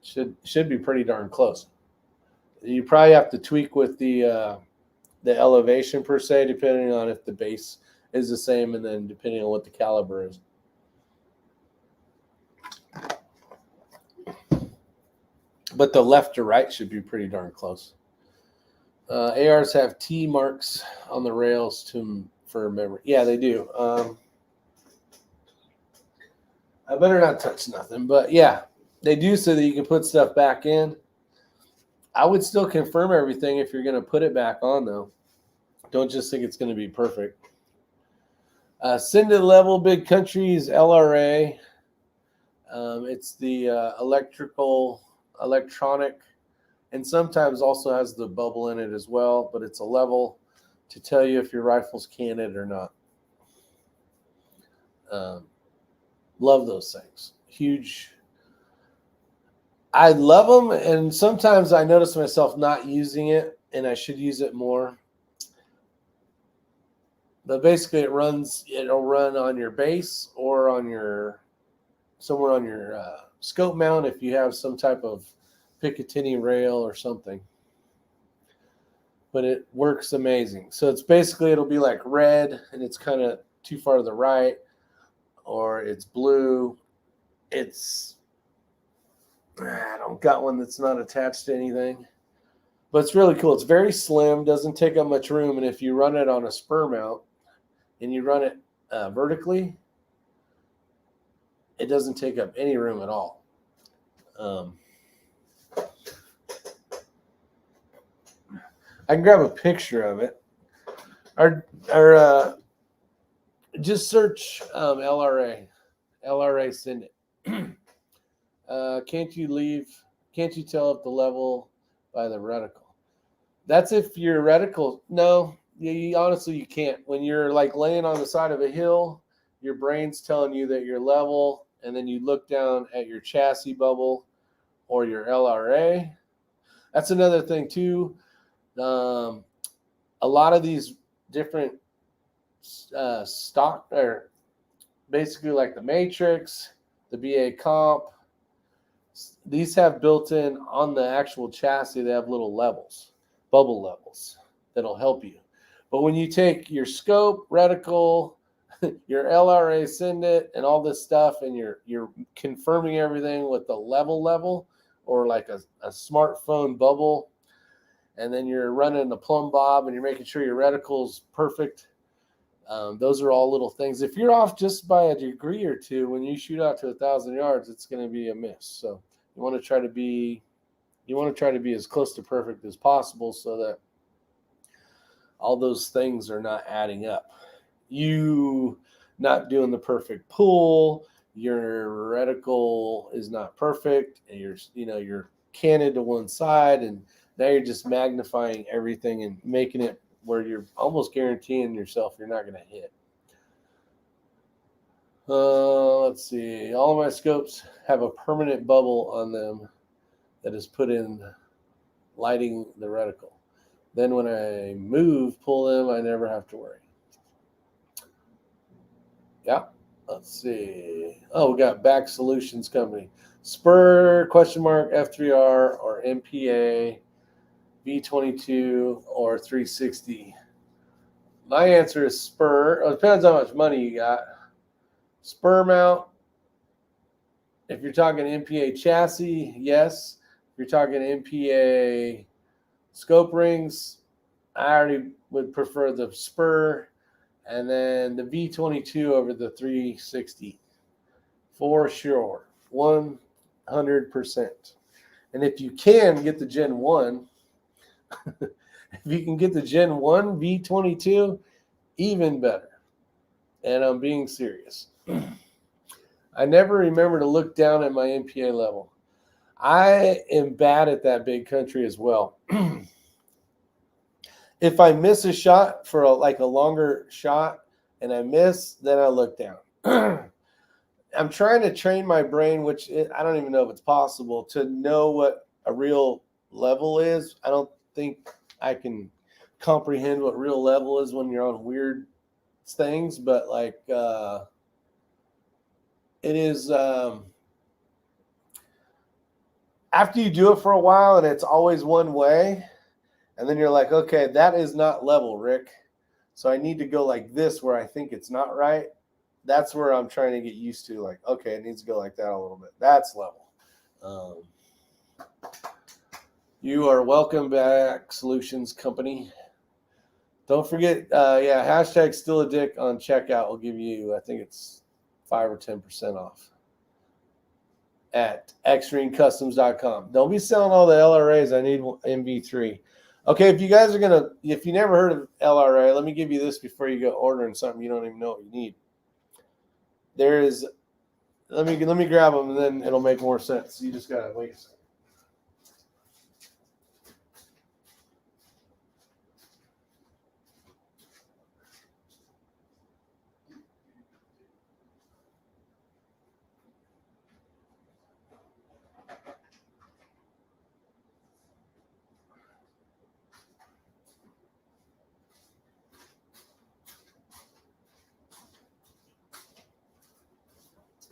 should be pretty darn close. You probably have to tweak with the elevation per se, depending on if the base is the same, and then depending on what the caliber is. But the left to right should be pretty darn close. ARs have T marks on the rails for memory. Yeah, they do. I better not touch nothing, but yeah, they do, so that you can put stuff back in. I would still confirm everything if you're going to put it back on, though. Don't just think it's going to be perfect. Send to level big countries LRA. It's the electronic, and sometimes also has the bubble in it as well, but it's a level to tell you if your rifle's canned or not. Love those things. Huge. I love them, and sometimes I notice myself not using it, and I should use it more. But basically, it'll run on your base or on your somewhere on your scope mount if you have some type of Picatinny rail or something. But it works amazing. So it's basically, it'll be like red and it's kind of too far to the right, or it's blue. I don't got one that's not attached to anything. But it's really cool. It's very slim, doesn't take up much room. And if you run it on a spur mount and you run it vertically, it doesn't take up any room at all. I can grab a picture of it. Just search LRA send it. Can't you tell if the level by the reticle? That's if your reticle, no, honestly you can't. When you're like laying on the side of a hill, your brain's telling you that you're level, and then you look down at your chassis bubble or your LRA. That's another thing too. A lot of these different stock, or basically like the Matrix, the BA Comp, these have built in on the actual chassis, they have little levels, bubble levels that'll help you. But when you take your scope, reticle, your LRA send it, and all this stuff, and you're confirming everything with the level, or like a smartphone bubble, and then you're running a plumb bob and you're making sure your reticle's perfect. Those are all little things. If you're off just by a degree or two, when you shoot out to 1,000 yards, it's going to be a miss. So you want to try to be as close to perfect as possible, so that all those things are not adding up. You not doing the perfect pull, your reticle is not perfect, and you're canted to one side, and now you're just magnifying everything and making it where you're almost guaranteeing yourself you're not going to hit. Let's see. All of my scopes have a permanent bubble on them that is put in lighting the reticle. Then when I pull them, I never have to worry. Yeah. Let's see. Oh, we got Back Solutions Company. Spur, F3R, or MPA, V22, or 360. My answer is spur. It depends how much money you got. Spur mount. If you're talking MPA chassis, yes. If you're talking MPA scope rings, I already would prefer the spur, and then the V22 over the 360 for sure, 100%. And if you can get the Gen 1, if you can get the Gen 1 V22, even better. And I'm being serious. I never remember to look down at my MPA level. I am bad at that big country as well. If I miss a shot for a longer shot and I miss, then I look down. I'm trying to train my brain, which I don't even know if it's possible, to know what a real level is. I don't think I can comprehend what real level is when you're on weird things, but it is after you do it for a while and it's always one way, and then you're like, okay, that is not level, Rick. So I need to go like this where I think it's not right. That's where I'm trying to get used to, like, okay, it needs to go like that a little bit. That's level. You are welcome back, Solutions Company. Don't forget, hashtag still a dick on checkout will give you, I think it's 5 or 10% off at xrenecustoms.com. Don't be selling all the LRAs. I need MV3. Okay, if you never heard of LRA, let me give you this before you go ordering something you don't even know what you need. Let me grab them, and then it'll make more sense. You just gotta wait a second.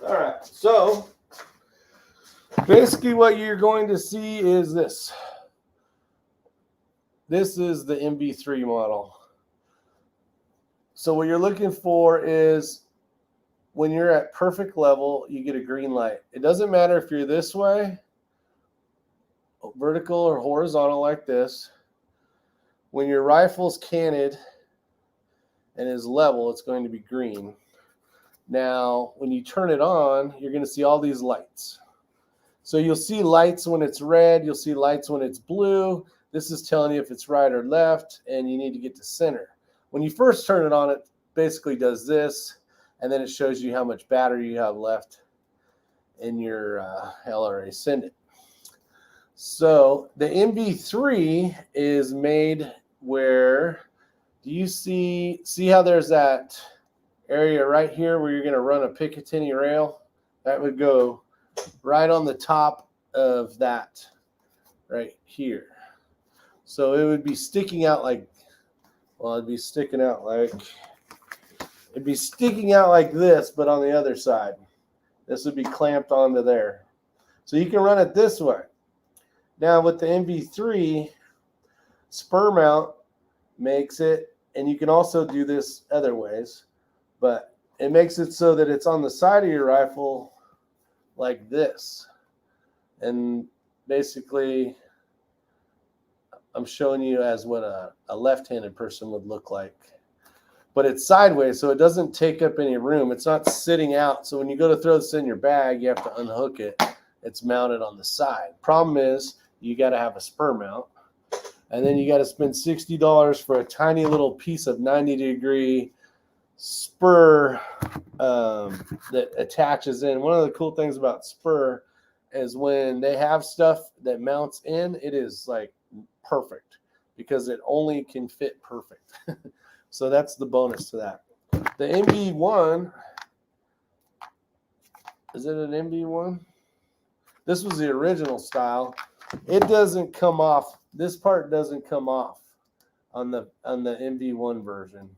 All right, so basically what you're going to see is this. This is the MB3 model. So what you're looking for is when you're at perfect level, you get a green light. It doesn't matter if you're this way, vertical or horizontal like this. When your rifle's canted and is level, it's going to be green. Now, when you turn it on, you're going to see all these lights. So you'll see lights when it's red. You'll see lights when it's blue. This is telling you if it's right or left, and you need to get to center. When you first turn it on, it basically does this, and then it shows you how much battery you have left in your LRA Send It. So the MB3 is made where, do you see how there's that area right here where you're going to run a Picatinny rail? That would go right on the top of that right here. So it would be sticking out like, well, it'd be sticking out like this, but on the other side. This would be clamped onto there. So you can run it this way. Now with the MB3, spur mount makes it, and you can also do this other ways, but it makes it so that it's on the side of your rifle like this. And basically, I'm showing you as what a left-handed person would look like. But it's sideways, so it doesn't take up any room. It's not sitting out. So when you go to throw this in your bag, you have to unhook it. It's mounted on the side. Problem is, you got to have a spur mount. And then you got to spend $60 for a tiny little piece of 90-degree spur that attaches in. One of the cool things about spur is when they have stuff that mounts in, it is like perfect because it only can fit perfect. So that's the bonus to that. The MB1, is it an MB1? This was the original style. It doesn't come off. This part doesn't come off on the MB1 version,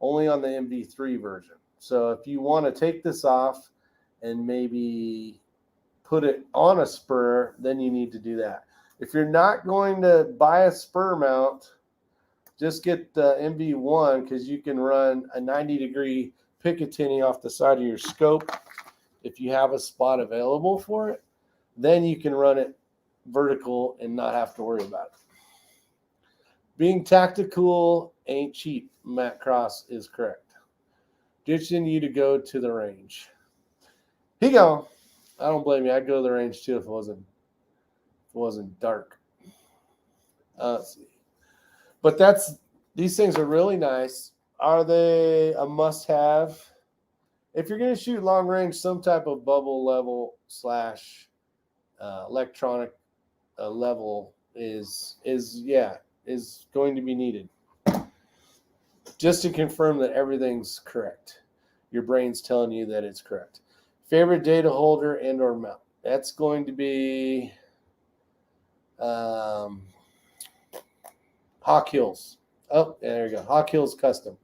only on the MB3 version. So if you want to take this off and maybe put it on a spur, then you need to do that. If you're not going to buy a spur mount, just get the MB1 because you can run a 90-degree Picatinny off the side of your scope if you have a spot available for it. Then you can run it vertical and not have to worry about it. Being tactical ain't cheap. Matt Cross is correct. Ditching you to go to the range. He go. I don't blame you. I'd go to the range too if it wasn't dark. Let's see. But these things are really nice. Are they a must-have? If you're going to shoot long range, some type of bubble level / electronic level is going to be needed. Just to confirm that everything's correct. Your brain's telling you that it's correct. Favorite data holder and or mount. That's going to be Hawk Hills. Oh, there you go. Hawk Hills Custom.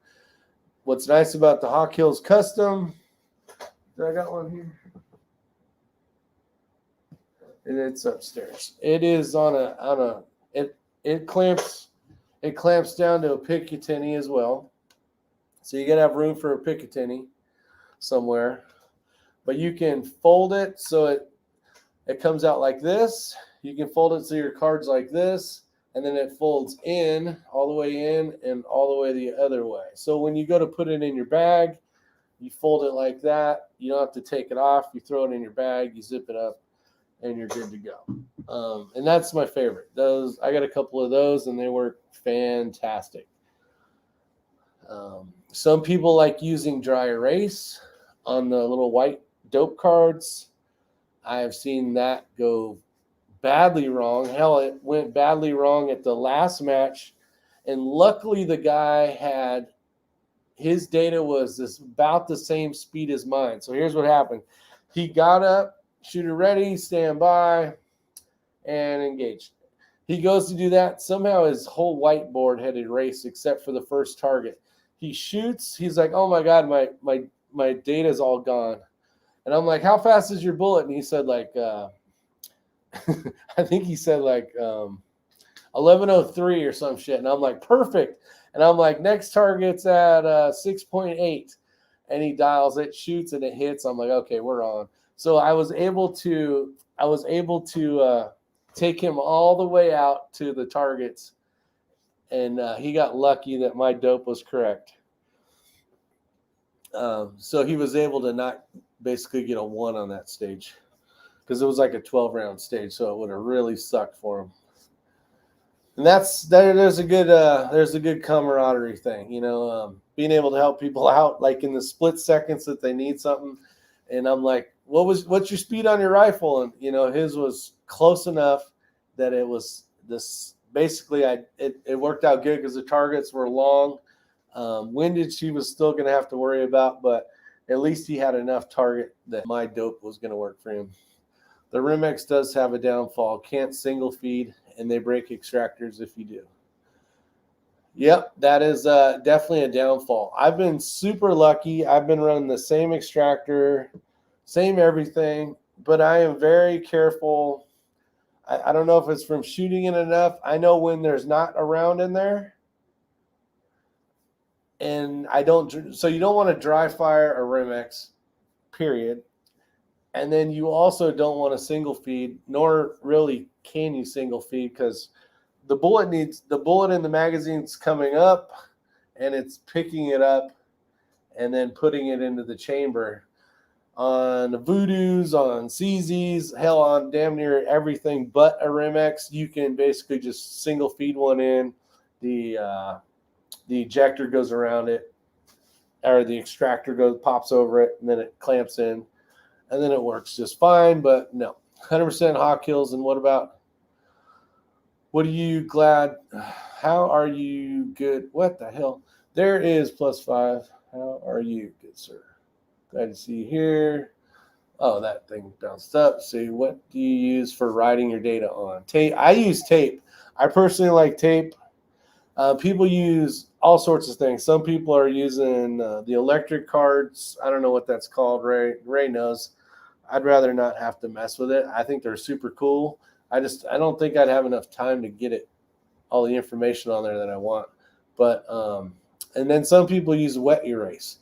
What's nice about the Hawk Hills Custom, I got one here. And it's upstairs. It is it clamps down to a Picatinny as well. So you gotta have room for a Picatinny somewhere. But you can fold it so it comes out like this. You can fold it so your card's like this. And then it folds in, all the way in, and all the way the other way. So when you go to put it in your bag, you fold it like that. You don't have to take it off. You throw it in your bag, you zip it up, and you're good to go. And that's my favorite. I got a couple of those, and they work fantastic. Some people like using dry erase on the little white dope cards. I have seen that go badly wrong. Hell, it went badly wrong at the last match, and luckily the guy had his data was about the same speed as mine. So here's what happened. He got up, shooter ready, stand by, and engaged. He goes to do that. Somehow his whole whiteboard had erased except for the first target. He shoots. He's like, oh my God, my data's all gone. And I'm like, how fast is your bullet? And he said like, I think he said like 1103 or some shit. And I'm like, perfect. And I'm like, next target's at 6.8. And he dials it, shoots, and it hits. I'm like, okay, we're on. So I was able to take him all the way out to the targets, and he got lucky that my dope was correct. So he was able to not basically get a 1 on that stage because it was like a 12-round stage, so it would have really sucked for him. And there's a good camaraderie thing, you know, being able to help people out like in the split seconds that they need something. And I'm like, what's your speed on your rifle? And you know, his was close enough that it was this. Basically, it worked out good because the targets were long. Windage he was still going to have to worry about, but at least he had enough target that my dope was going to work for him. The Rim-X does have a downfall. Can't single feed, and they break extractors if you do. Yep, that is definitely a downfall. I've been super lucky. I've been running the same extractor, same everything, but I am very careful. I don't know if it's from shooting it enough. I know when there's not a round in there. And so you don't want to dry fire a Rim-X, period. And then you also don't want to single feed, nor really can you single feed because the bullet in the magazine's coming up and it's picking it up and then putting it into the chamber. On the Voodoos, on CZs, hell, on damn near everything but a Rim-X, you can basically just single feed one in. The ejector goes around it, or the extractor pops over it, and then it clamps in, and then it works just fine. But no, 100% hawk kills. And what are you glad? How are you good? What the hell? There is +5. How are you good, sir? Glad to see you here. Oh, that thing bounced up. See, what do you use for writing your data on? Tape. I use tape. I personally like tape. People use all sorts of things. Some people are using the electric cards. I don't know what that's called. Ray knows. I'd rather not have to mess with it. I think they're super cool. I don't think I'd have enough time to get all the information on there that I want. But and then some people use wet erase.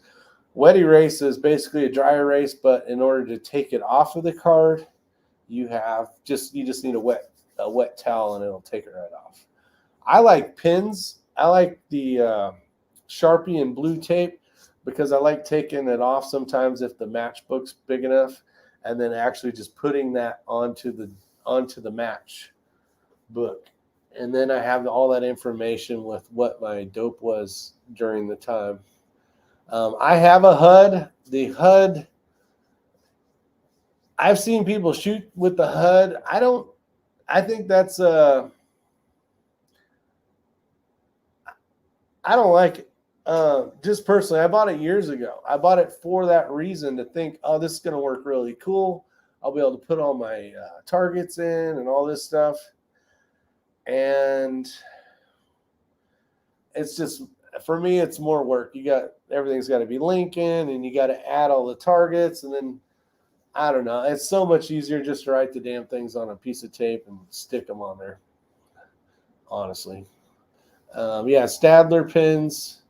Wet erase is basically a dry erase, but in order to take it off of the card, you just need a wet towel and it'll take it right off. I like pins. I like the Sharpie and blue tape because I like taking it off sometimes if the matchbook's big enough, and then actually just putting that onto the match book. And then I have all that information with what my dope was during the time. I have a HUD. The HUD, I've seen people shoot with the HUD. I think that's I don't like it. Just personally, I bought it years ago. I bought it for that reason, to think, oh, this is going to work really cool. I'll be able to put all my targets in and all this stuff. And it's just, for me, it's more work. Everything's got to be linking, and you got to add all the targets. And then, I don't know. It's so much easier just to write the damn things on a piece of tape and stick them on there, honestly. Stadler pins.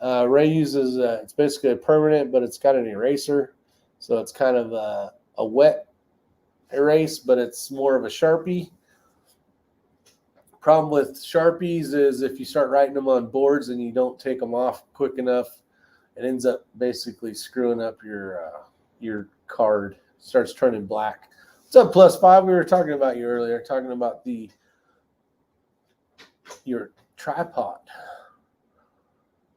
Ray uses, it's basically a permanent, but it's got an eraser. So it's kind of a wet erase, but it's more of a Sharpie. Problem with Sharpies is if you start writing them on boards and you don't take them off quick enough, it ends up basically screwing up your card. Starts turning black. What's up, +5? We were talking about you earlier, talking about your tripod.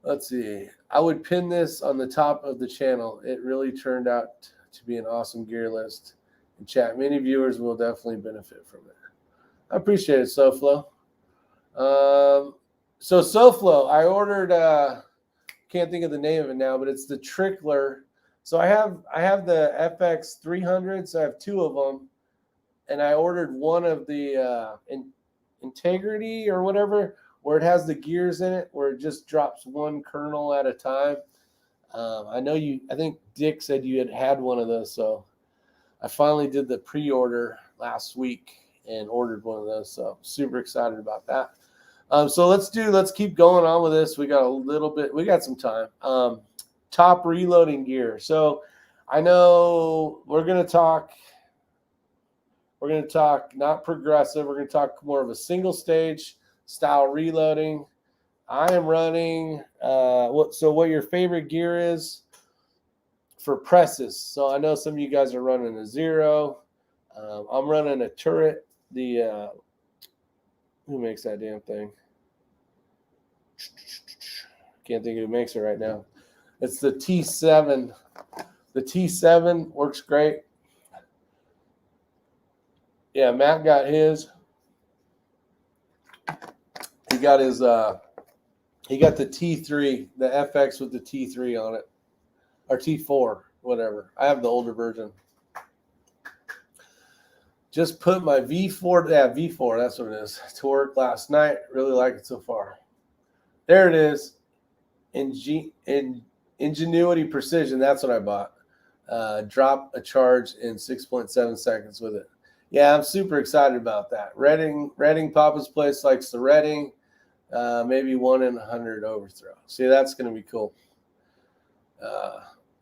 Let's see. I would pin this on the top of the channel. It really turned out to be an awesome gear list. In chat, many viewers will definitely benefit from it. I appreciate it, SoFlo. So SoFlo, I ordered. Can't think of the name of it now, but it's the Trickler. So I have the FX 300. So I have 2 of them, and I ordered one of the Integrity or whatever, where it has the gears in it, where it just drops one kernel at a time. I know I think Dick said you had one of those, so I finally did the pre-order last week and ordered one of those, so super excited about that. So let's keep going on with this. We got some time. Top reloading gear. So I know we're going to talk not progressive. We're going to talk more of a single stage style reloading. I am running what your favorite gear is for presses. So I know some of you guys are running a zero. I'm running a turret. The who makes that damn thing? Can't think of who makes it right now. It's the T7. The T7 works great. Yeah, Matt got his. He got his he got the T3, the FX with the T3 on it. Or T4, whatever. I have the older version. Just put my V4, V4, that's what it is, to work last night. Really like it so far. There it is. Ingenuity Precision, that's what I bought. Drop a charge in 6.7 seconds with it. Yeah, I'm super excited about that. Redding Papa's Place likes the Redding. Maybe 1 in 100 overthrow. See, that's going to be cool.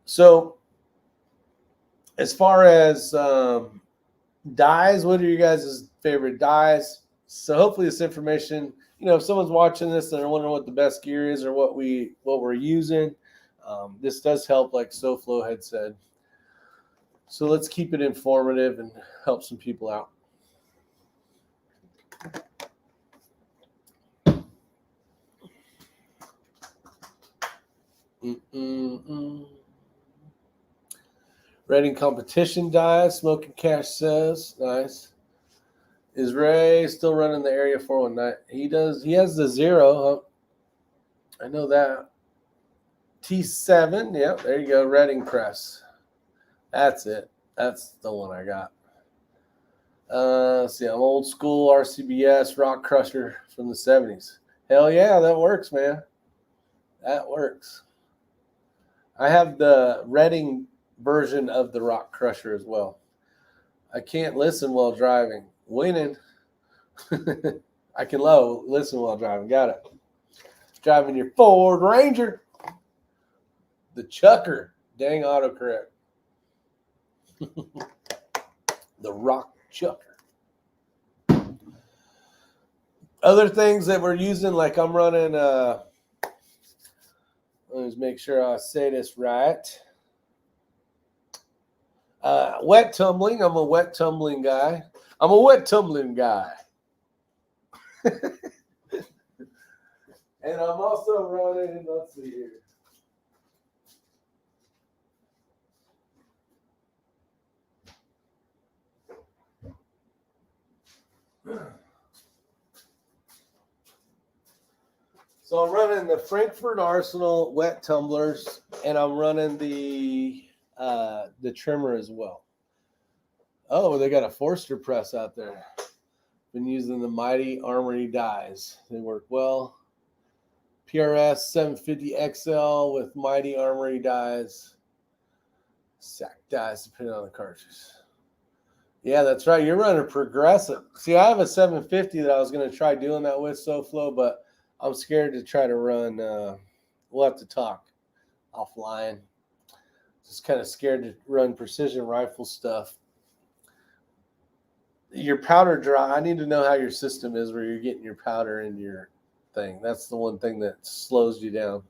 So as far as dies, what are you guys' favorite dies? So hopefully this information, if someone's watching this and they're wondering what the best gear is or what we're using, this does help, like SoFlo had said. So let's keep it informative and help some people out. Reading competition dies. Smoking Cash says, nice. Is Ray still running the Area 419? He does. He has the zero. I know that. T7. Yep, there you go. Reading press. That's it. That's the one I got. Let's see, I'm old school RCBS Rock Crusher from the 70s. Hell yeah, that works, man. That works. I have the Reading version of the Rock Crusher as well. I can't listen while driving. Winning. I can listen while driving. Got it. Driving your Ford Ranger. The Chucker. Dang autocorrect. The Rock Chucker. Other things that we're using, like I'm running, let me just make sure I say this right. Wet tumbling. I'm a wet tumbling guy. And I'm also running, let's see here. So I'm running the Frankfurt Arsenal wet tumblers, and I'm running the trimmer as well. Oh, they got a Forster press out there. Been using the Mighty Armory dies. They work well. PRS 750 XL with Mighty Armory dies. Sack dies, depending on the cartridge. Yeah, that's right. You're running progressive. See, I have a 750 that I was going to try doing that with SoFlo, but I'm scared to try to run. We'll have to talk offline. Just kind of scared to run precision rifle stuff. Your powder dry. I need to know how your system is where you're getting your powder in your thing. That's the one thing that slows you down.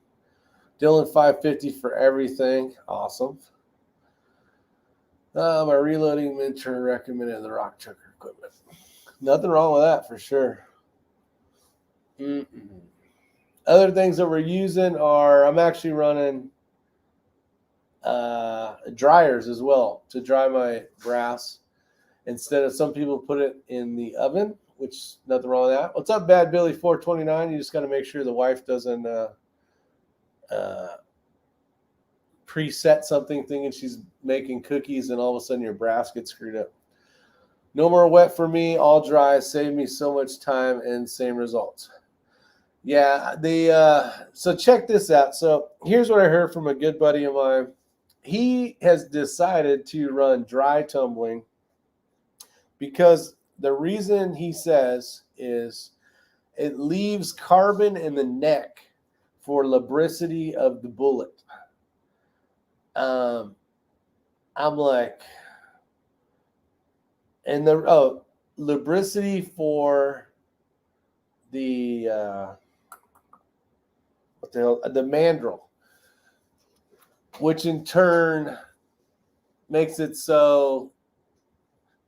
Dylan 550 for everything. Awesome. My reloading mentor recommended the Rock Chucker equipment. Nothing wrong with that for sure. Other things that we're using are, I'm actually running dryers as well to dry my brass. Instead of, some people put it in the oven, which nothing wrong with that. What's up, Bad Billy 429? You just got to make sure the wife doesn't preset something thinking she's making cookies and all of a sudden your brass gets screwed up. No more wet for me, all dry. Save me so much time and same results. Yeah, so check this out. So here's what I heard from a good buddy of mine. He has decided to run dry tumbling because the reason he says is it leaves carbon in the neck for lubricity of the bullet. I'm like, and the lubricity for the what the hell, the mandrel, which in turn makes it so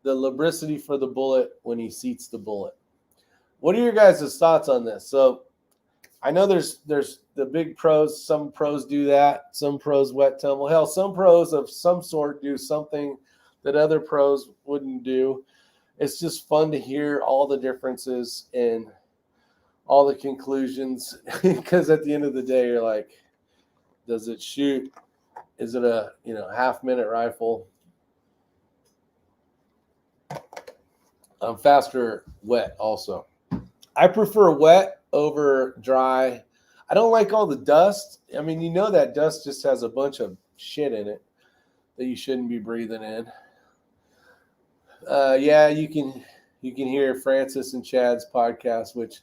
the lubricity for the bullet when he seats the bullet. What are your guys' thoughts on this? So I know there's the big pros. Some pros do that. Some pros wet tumble. Hell, some pros of some sort do something that other pros wouldn't do. It's just fun to hear all the differences and all the conclusions, because at the end of the day, you're like, does it shoot? Is it a half-minute rifle? I'm faster wet also. I prefer wet over dry. I don't like all the dust. I mean, that dust just has a bunch of shit in it that you shouldn't be breathing in. Yeah, you can hear Francis and Chad's podcast, which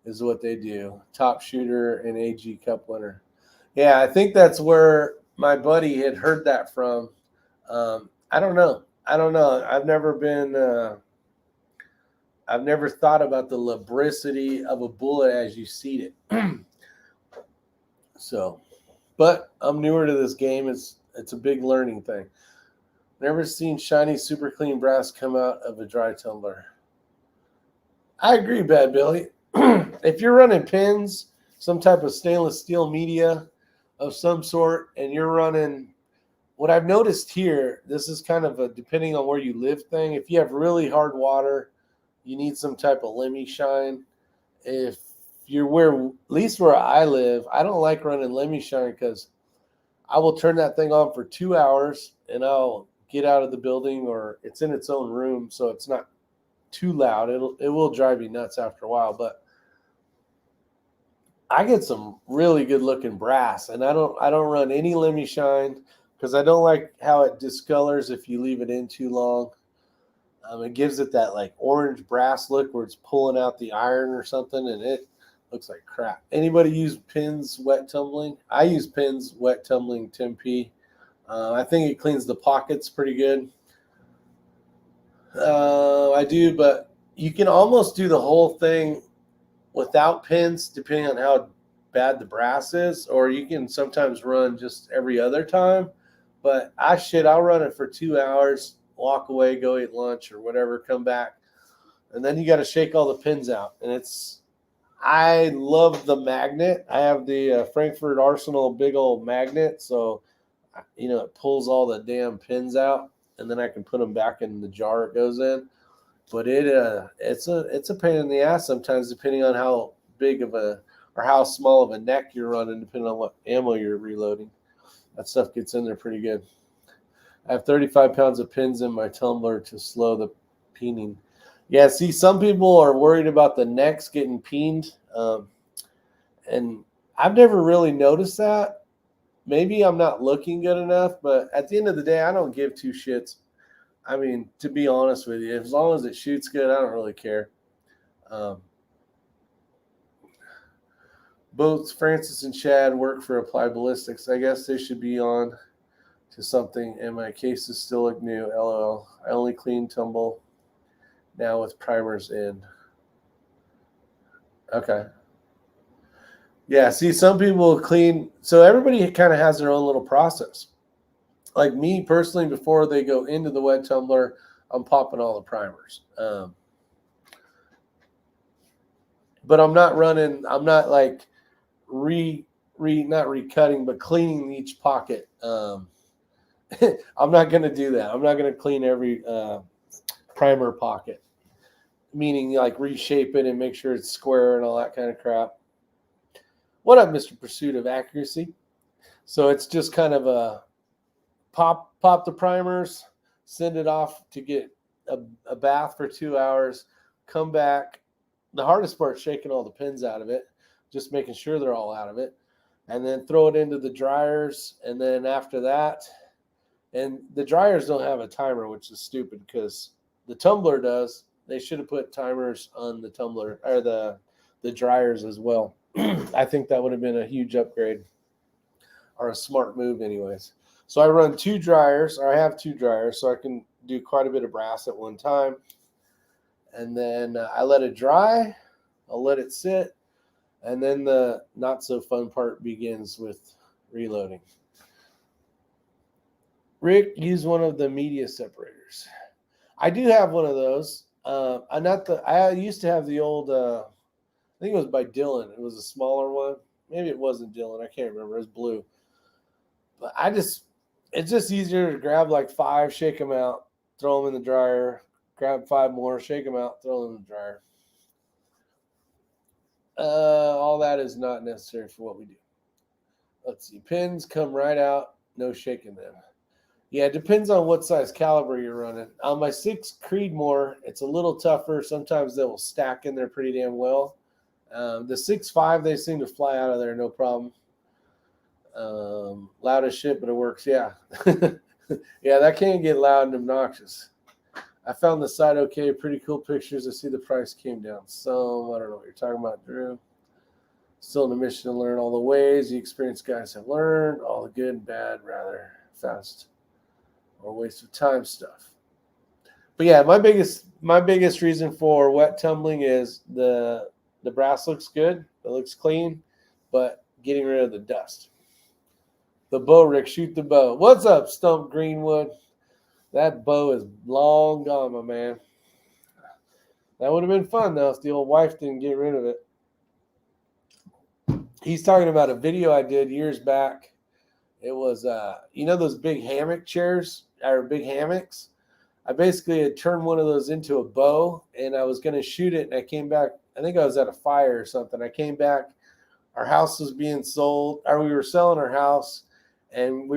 is what they do. Top shooter and AG Cup winner. Yeah, I think that's where my buddy had heard that from. I don't know. I've never thought about the lubricity of a bullet as you seat it. So, but I'm newer to this game. It's a big learning thing. Never seen shiny, super clean brass come out of a dry tumbler. I agree, Bad Billy. If you're running pins, some type of stainless steel media of some sort, and you're running, what I've noticed here, this is kind of a depending on where you live thing. If you have really hard water, you need some type of lemmy shine. If you're at least where I live, I don't like running lemmy shine because I will turn that thing on for 2 hours and I'll get out of the building, or it's in its own room, so it's not too loud. It will drive you nuts after a while, but I get some really good looking brass, and I don't run any lemmy shine because I don't like how it discolors if you leave it in too long. It gives it that like orange brass look where it's pulling out the iron or something, and it looks like crap. Anybody use pins wet tumbling? I use pins wet tumbling 10P. I think it cleans the pockets pretty good. I do, but you can almost do the whole thing without pins depending on how bad the brass is, or you can sometimes run just every other time. But I'll run it for 2 hours, walk away, go eat lunch or whatever, come back, and then you got to shake all the pins out. And I love the magnet. I have the Frankfurt Arsenal big old magnet, so it pulls all the damn pins out, and then I can put them back in the jar it goes in. But it's a pain in the ass sometimes, depending on how big of or how small of a neck you're running, depending on what ammo you're reloading. That stuff gets in there pretty good. I have 35 pounds of pins in my tumbler to slow the peening. Yeah, see, some people are worried about the necks getting peened, and I've never really noticed that. Maybe I'm not looking good enough, but at the end of the day, I don't give two shits. I mean, to be honest with you, as long as it shoots good, I don't really care. Both Francis and Chad work for Applied Ballistics. I guess they should be on to something, and my cases still look new. LOL. I only clean tumble now with primers in. Okay. Yeah, see, some people clean. So everybody kind of has their own little process. Like me personally, before they go into the wet tumbler, I'm popping all the primers. But I'm not like not recutting, but cleaning each pocket. I'm not going to do that. I'm not going to clean every primer pocket, meaning like reshape it and make sure it's square and all that kind of crap. What up, Mr. Pursuit of Accuracy? So it's just kind of a pop the primers, send it off to get a bath for 2 hours, come back. The hardest part is shaking all the pins out of it. just making sure they're all out of it. And then throw it into the dryers. And then after that, and the dryers don't have a timer, which is stupid because the tumbler does. They should have put timers on the tumbler or the dryers as well. I think that would have been a huge upgrade or a smart move anyways. So I run 2 dryers, or I have 2 dryers, so I can do quite a bit of brass at one time. And then I let it dry. I'll let it sit. And then the not so fun part begins with reloading. Rick used one of the media separators. I do have one of those. I used to have the old, I think it was by Dylan. It was a smaller one. Maybe it wasn't Dylan. I can't remember. It was blue. But it's just easier to grab like 5, shake them out, throw them in the dryer, grab 5 more, shake them out, throw them in the dryer. All that is not necessary for what we do. Let's see. Pins come right out. No shaking them. Yeah, it depends on what size caliber you're running. On my 6 Creedmoor, it's a little tougher. Sometimes they will stack in there pretty damn well. The 6.5, they seem to fly out of there no problem. Loud as shit, but it works. Yeah. Yeah, that can get loud and obnoxious. I found the site okay. Pretty cool pictures. I see the price came down some. I don't know what you're talking about, Drew. Still in the mission to learn all the ways the experienced guys have learned, all the good and bad, rather fast or waste of time stuff. But yeah, my biggest reason for wet tumbling is the brass looks good. It looks clean, but getting rid of the dust. The bow, Rick, shoot the bow. What's up, Stump Greenwood? That bow is long gone, my man. That would have been fun, though, if the old wife didn't get rid of it. He's talking about a video I did years back. It was, you know those big hammock chairs or big hammocks? I basically had turned one of those into a bow, and I was going to shoot it, and I came back. I think I was at a fire or something. I came back. Our house was being sold, or we were selling our house, and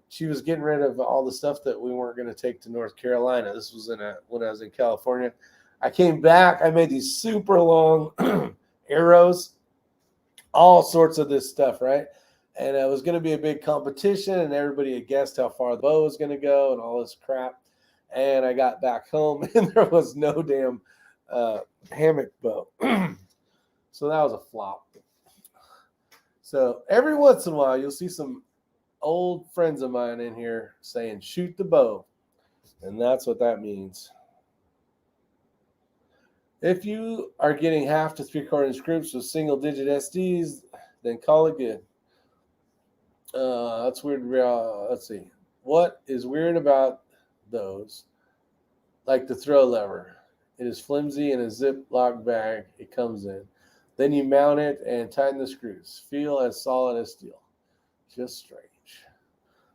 she was getting rid of all the stuff that we weren't going to take to North Carolina. This was when I was in California. I came back. I made these super long arrows, all sorts of this stuff, right? And it was going to be a big competition, and everybody had guessed how far the bow was going to go and all this crap. And I got back home, and there was no damn hammock bow. So that was a flop. So every once in a while, you'll see some old friends of mine in here saying, shoot the bow. And that's what that means. If you are getting half to 3/4 groups with single-digit SDs, then call it good. That's weird. Let's see. What is weird about those? Like the throw lever. It is flimsy in a Ziploc bag it comes in. Then you mount it and tighten the screws. Feel as solid as steel. Just strange.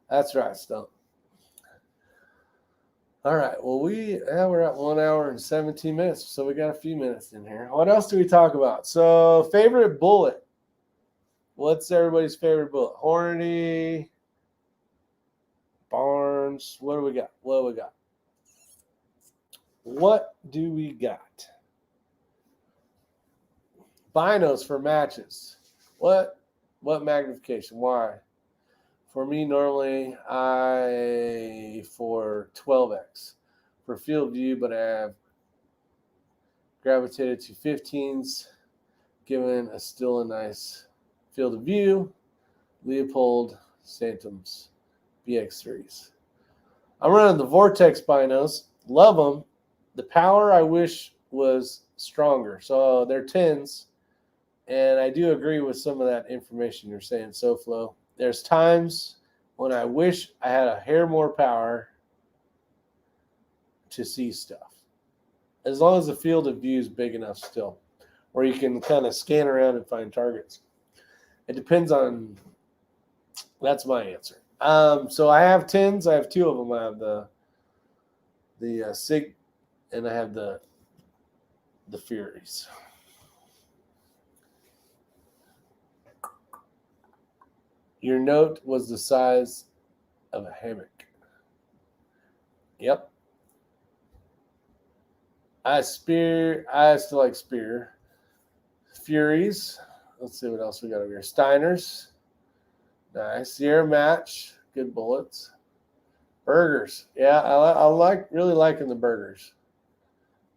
That's right, Stump. All right. Well, we're at 1 hour and 17 minutes, so we got a few minutes in here. What else do we talk about? So, favorite bullet. What's everybody's favorite bullet? Hornady, Barnes. What do we got? What do we got? Binos for matches. What magnification? Why? For me, normally for 12x for field view, but I have gravitated to 15s, given still a nice field of view. Leopold Santom's BX3s. I'm running the Vortex binos. Love them. The power I wish was stronger. So they're 10s, and I do agree with some of that information you're saying, SoFlo. There's times when I wish I had a hair more power to see stuff. As long as the field of view is big enough still, where you can kind of scan around and find targets. It depends on, that's my answer. So I have 10s. I have 2 of them. I have the Sig, and I have the Furies. Your note was the size of a hammock. Yep. I still like Spear. Furies. Let's see what else we got over here. Steiner's. Nice. Sierra Match. Good bullets. Burgers. Yeah, I really liking the burgers.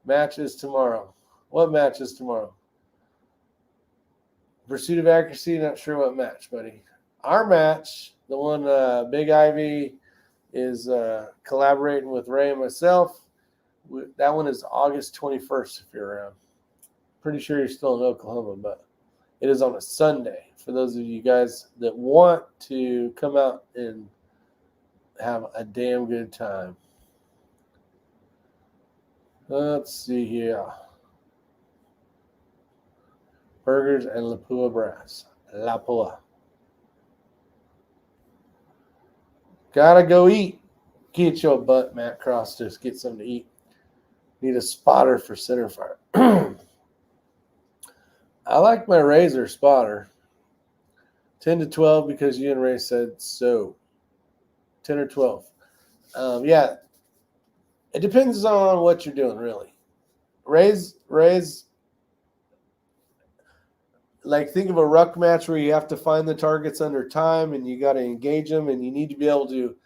Match is tomorrow. What match is tomorrow? Pursuit of Accuracy. Not sure what match, buddy. Our match, the one Big Ivy is collaborating with Ray and myself. That one is August 21st if you're around. Pretty sure you're still in Oklahoma, but it is on a Sunday for those of you guys that want to come out and have a damn good time. Let's see here. Burgers and Lapua Brass. Lapua. Gotta go eat. Get your butt, Matt Cross. Just get something to eat. Need a spotter for center fire. I like my Razor spotter. 10 to 12 because you and Ray said so. 10 or 12. Yeah, it depends on what you're doing, really. Ray's, like, think of a ruck match where you have to find the targets under time and you got to engage them, and you need to be able to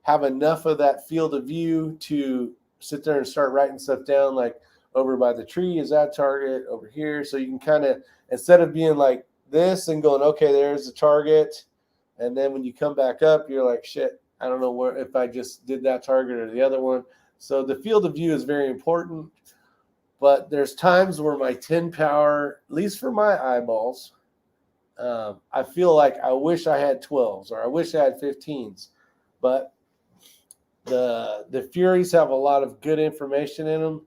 have enough of that field of view to sit there and start writing stuff down, like over by the tree is that target, over here. So you can kind of, instead of being like this and going, okay, there's the target, and then when you come back up, you're like, shit, I don't know where, if I just did that target or the other one. So the field of view is very important, but there's times where my 10 power, at least for my eyeballs, I feel like I wish I had 12s or I wish I had 15s, but the Furies have a lot of good information in them,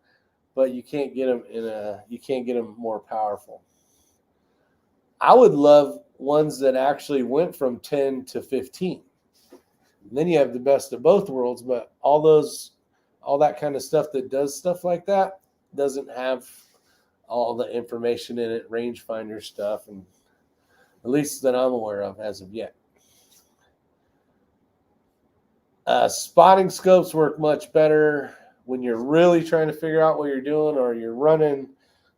but you can't get them more powerful. I would love ones that actually went from 10 to 15. And then you have the best of both worlds, but all that kind of stuff that does stuff like that doesn't have all the information in it, rangefinder stuff, and at least that I'm aware of as of yet. Spotting scopes work much better when you're really trying to figure out what you're doing, or you're running,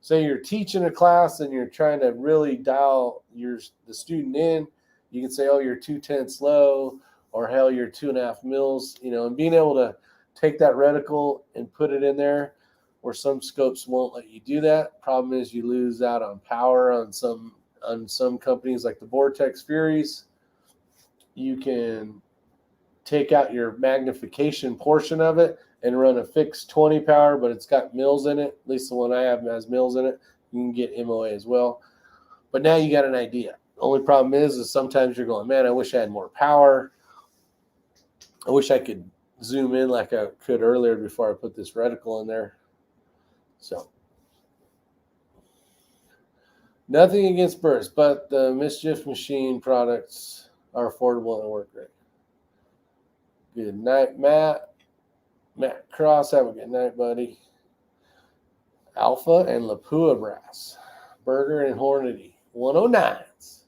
say you're teaching a class and you're trying to really dial the student in. You can say, oh, you're 2/10 low, or hell, you're 2.5 mils, and being able to take that reticle and put it in there, where some scopes won't let you do that. Problem is you lose out on power on some companies like the Vortex Furies. You can take out your magnification portion of it and run a fixed 20 power, but it's got mils in it. At least the one I have has mils in it. You can get MOA as well. But now you got an idea. The only problem is sometimes you're going, man, I wish I had more power. I wish I could zoom in like I could earlier before I put this reticle in there. So, nothing against bursts, but the Mischief Machine products are affordable and work great. Good night, Matt. Matt Cross, have a good night, buddy. Alpha and Lapua Brass. Burger and Hornady. 109s.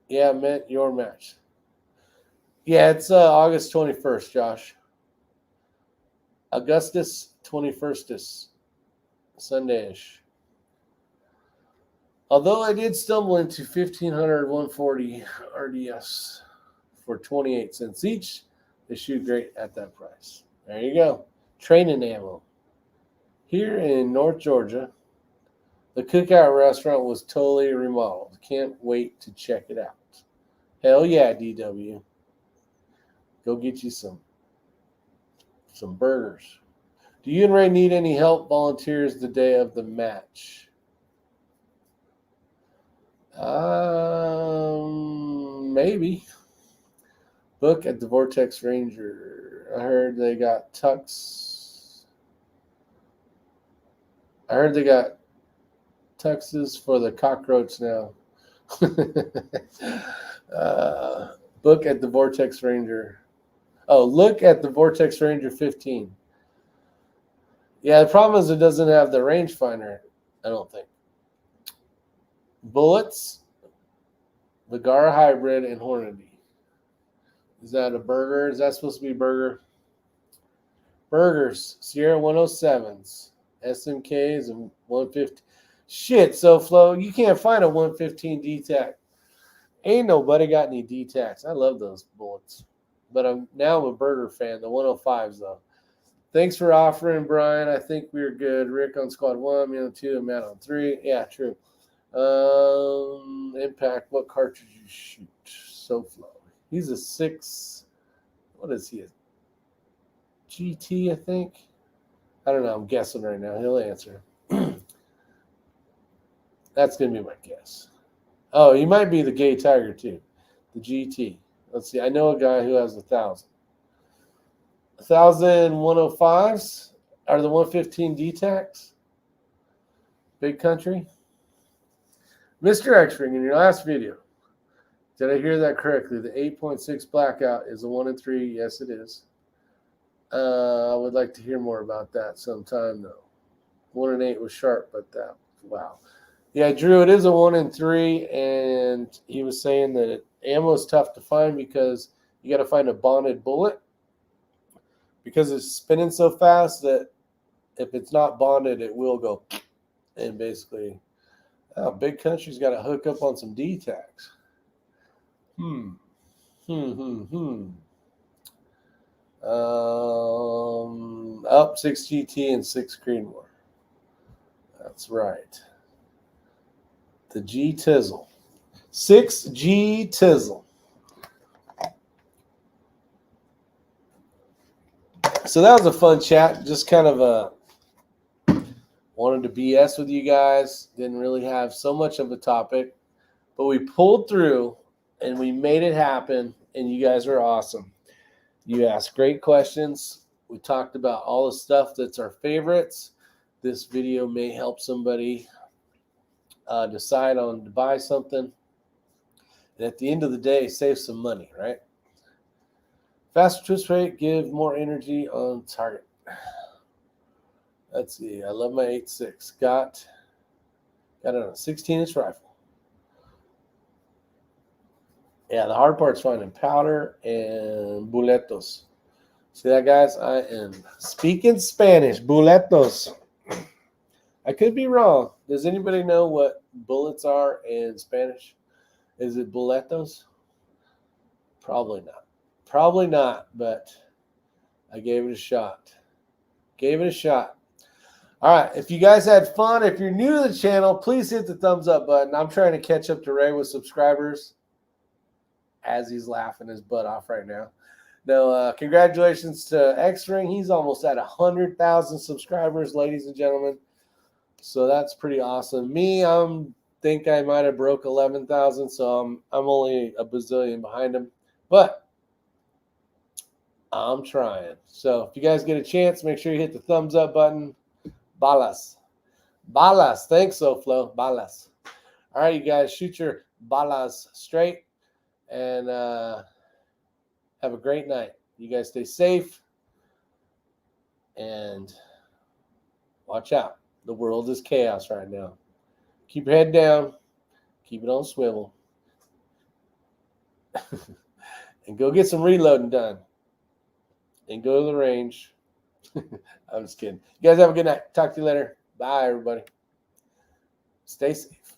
Yeah, I meant your match. Yeah, it's August 21st, Josh. Augustus 21st, Sunday-ish. Although I did stumble into 1,500 140 RDS for 28 cents each, they shoot great at that price. There you go. Training ammo. Here in North Georgia, the cookout restaurant was totally remodeled. Can't wait to check it out. Hell yeah, DW. Go get you some burgers. Do you and Ray need any help? Volunteers the day of the match. Maybe. Book at the Vortex Ranger. I heard they got tuxes for the cockroach now. Book at the Vortex Ranger. Oh, look at the Vortex Ranger 15. Yeah, the problem is it doesn't have the rangefinder, I don't think. Bullets, Vigara Hybrid, and Hornady. Is that a burger? Is that supposed to be a burger? Burgers, Sierra 107s, SMKs, and 150. Shit, SoFlo, you can't find a 115 DTAC. Ain't nobody got any DTACs. I love those bullets. But I'm a Burger fan, the 105s, though. Thanks for offering, Brian. I think we're good. Rick on squad 1, me on 2, and Matt on 3. Yeah, true. Impact, what cartridge you shoot? SoFlo. He's a 6. What is he? A GT, I think. I don't know. I'm guessing right now. He'll answer. That's going to be my guess. Oh, he might be the Gay Tiger, too. The GT. Let's see. I know a guy who has 1,000. 1,000 105s are the 115 DTACs. Big country. Mr. X-Ring, in your last video, did I hear that correctly? The 8.6 blackout is a 1 in 3. Yes, it is. I would like to hear more about that sometime, though. 1 in 8 was sharp, but that, wow. Yeah, Drew, it is a 1 in 3, and he was saying that ammo is tough to find because you got to find a bonded bullet because it's spinning so fast that if it's not bonded, it will go. And basically, Big Country's got to hook up on some DTACs. Up 6 GT and 6 Creedmoor. That's right. The G Tizzle. 6G Tizzle. So that was a fun chat. Just kind of wanted to BS with you guys. Didn't really have so much of a topic, but we pulled through and we made it happen, and you guys are awesome. You asked great questions. We talked about all the stuff that's our favorites. This video may help somebody decide on to buy something. And at the end of the day, save some money, right? Faster twist rate, give more energy on target. Let's see. I love my 8.6. Got it on a 16-inch rifle. Yeah, the hard part's finding powder and buletos. See that, guys? I am speaking Spanish. Buletos. I could be wrong. Does anybody know what bullets are in Spanish? Is it buletos? Probably not. Probably not, but I gave it a shot. All right, if you guys had fun, if you're new to the channel, please hit the thumbs up button. I'm trying to catch up to Ray with subscribers as he's laughing his butt off right now. Now, congratulations to X-Ring. He's almost at 100,000 subscribers, ladies and gentlemen. So that's pretty awesome. Me, think I might have broke 11,000, so I'm only a bazillion behind him. But I'm trying. So if you guys get a chance, make sure you hit the thumbs up button. Balas. Thanks, SoFlo. Balas. All right, you guys, shoot your balas straight and have a great night. You guys stay safe and watch out. The world is chaos right now. Keep your head down. Keep it on swivel. And go get some reloading done. And go to the range. I'm just kidding. You guys have a good night. Talk to you later. Bye, everybody. Stay safe.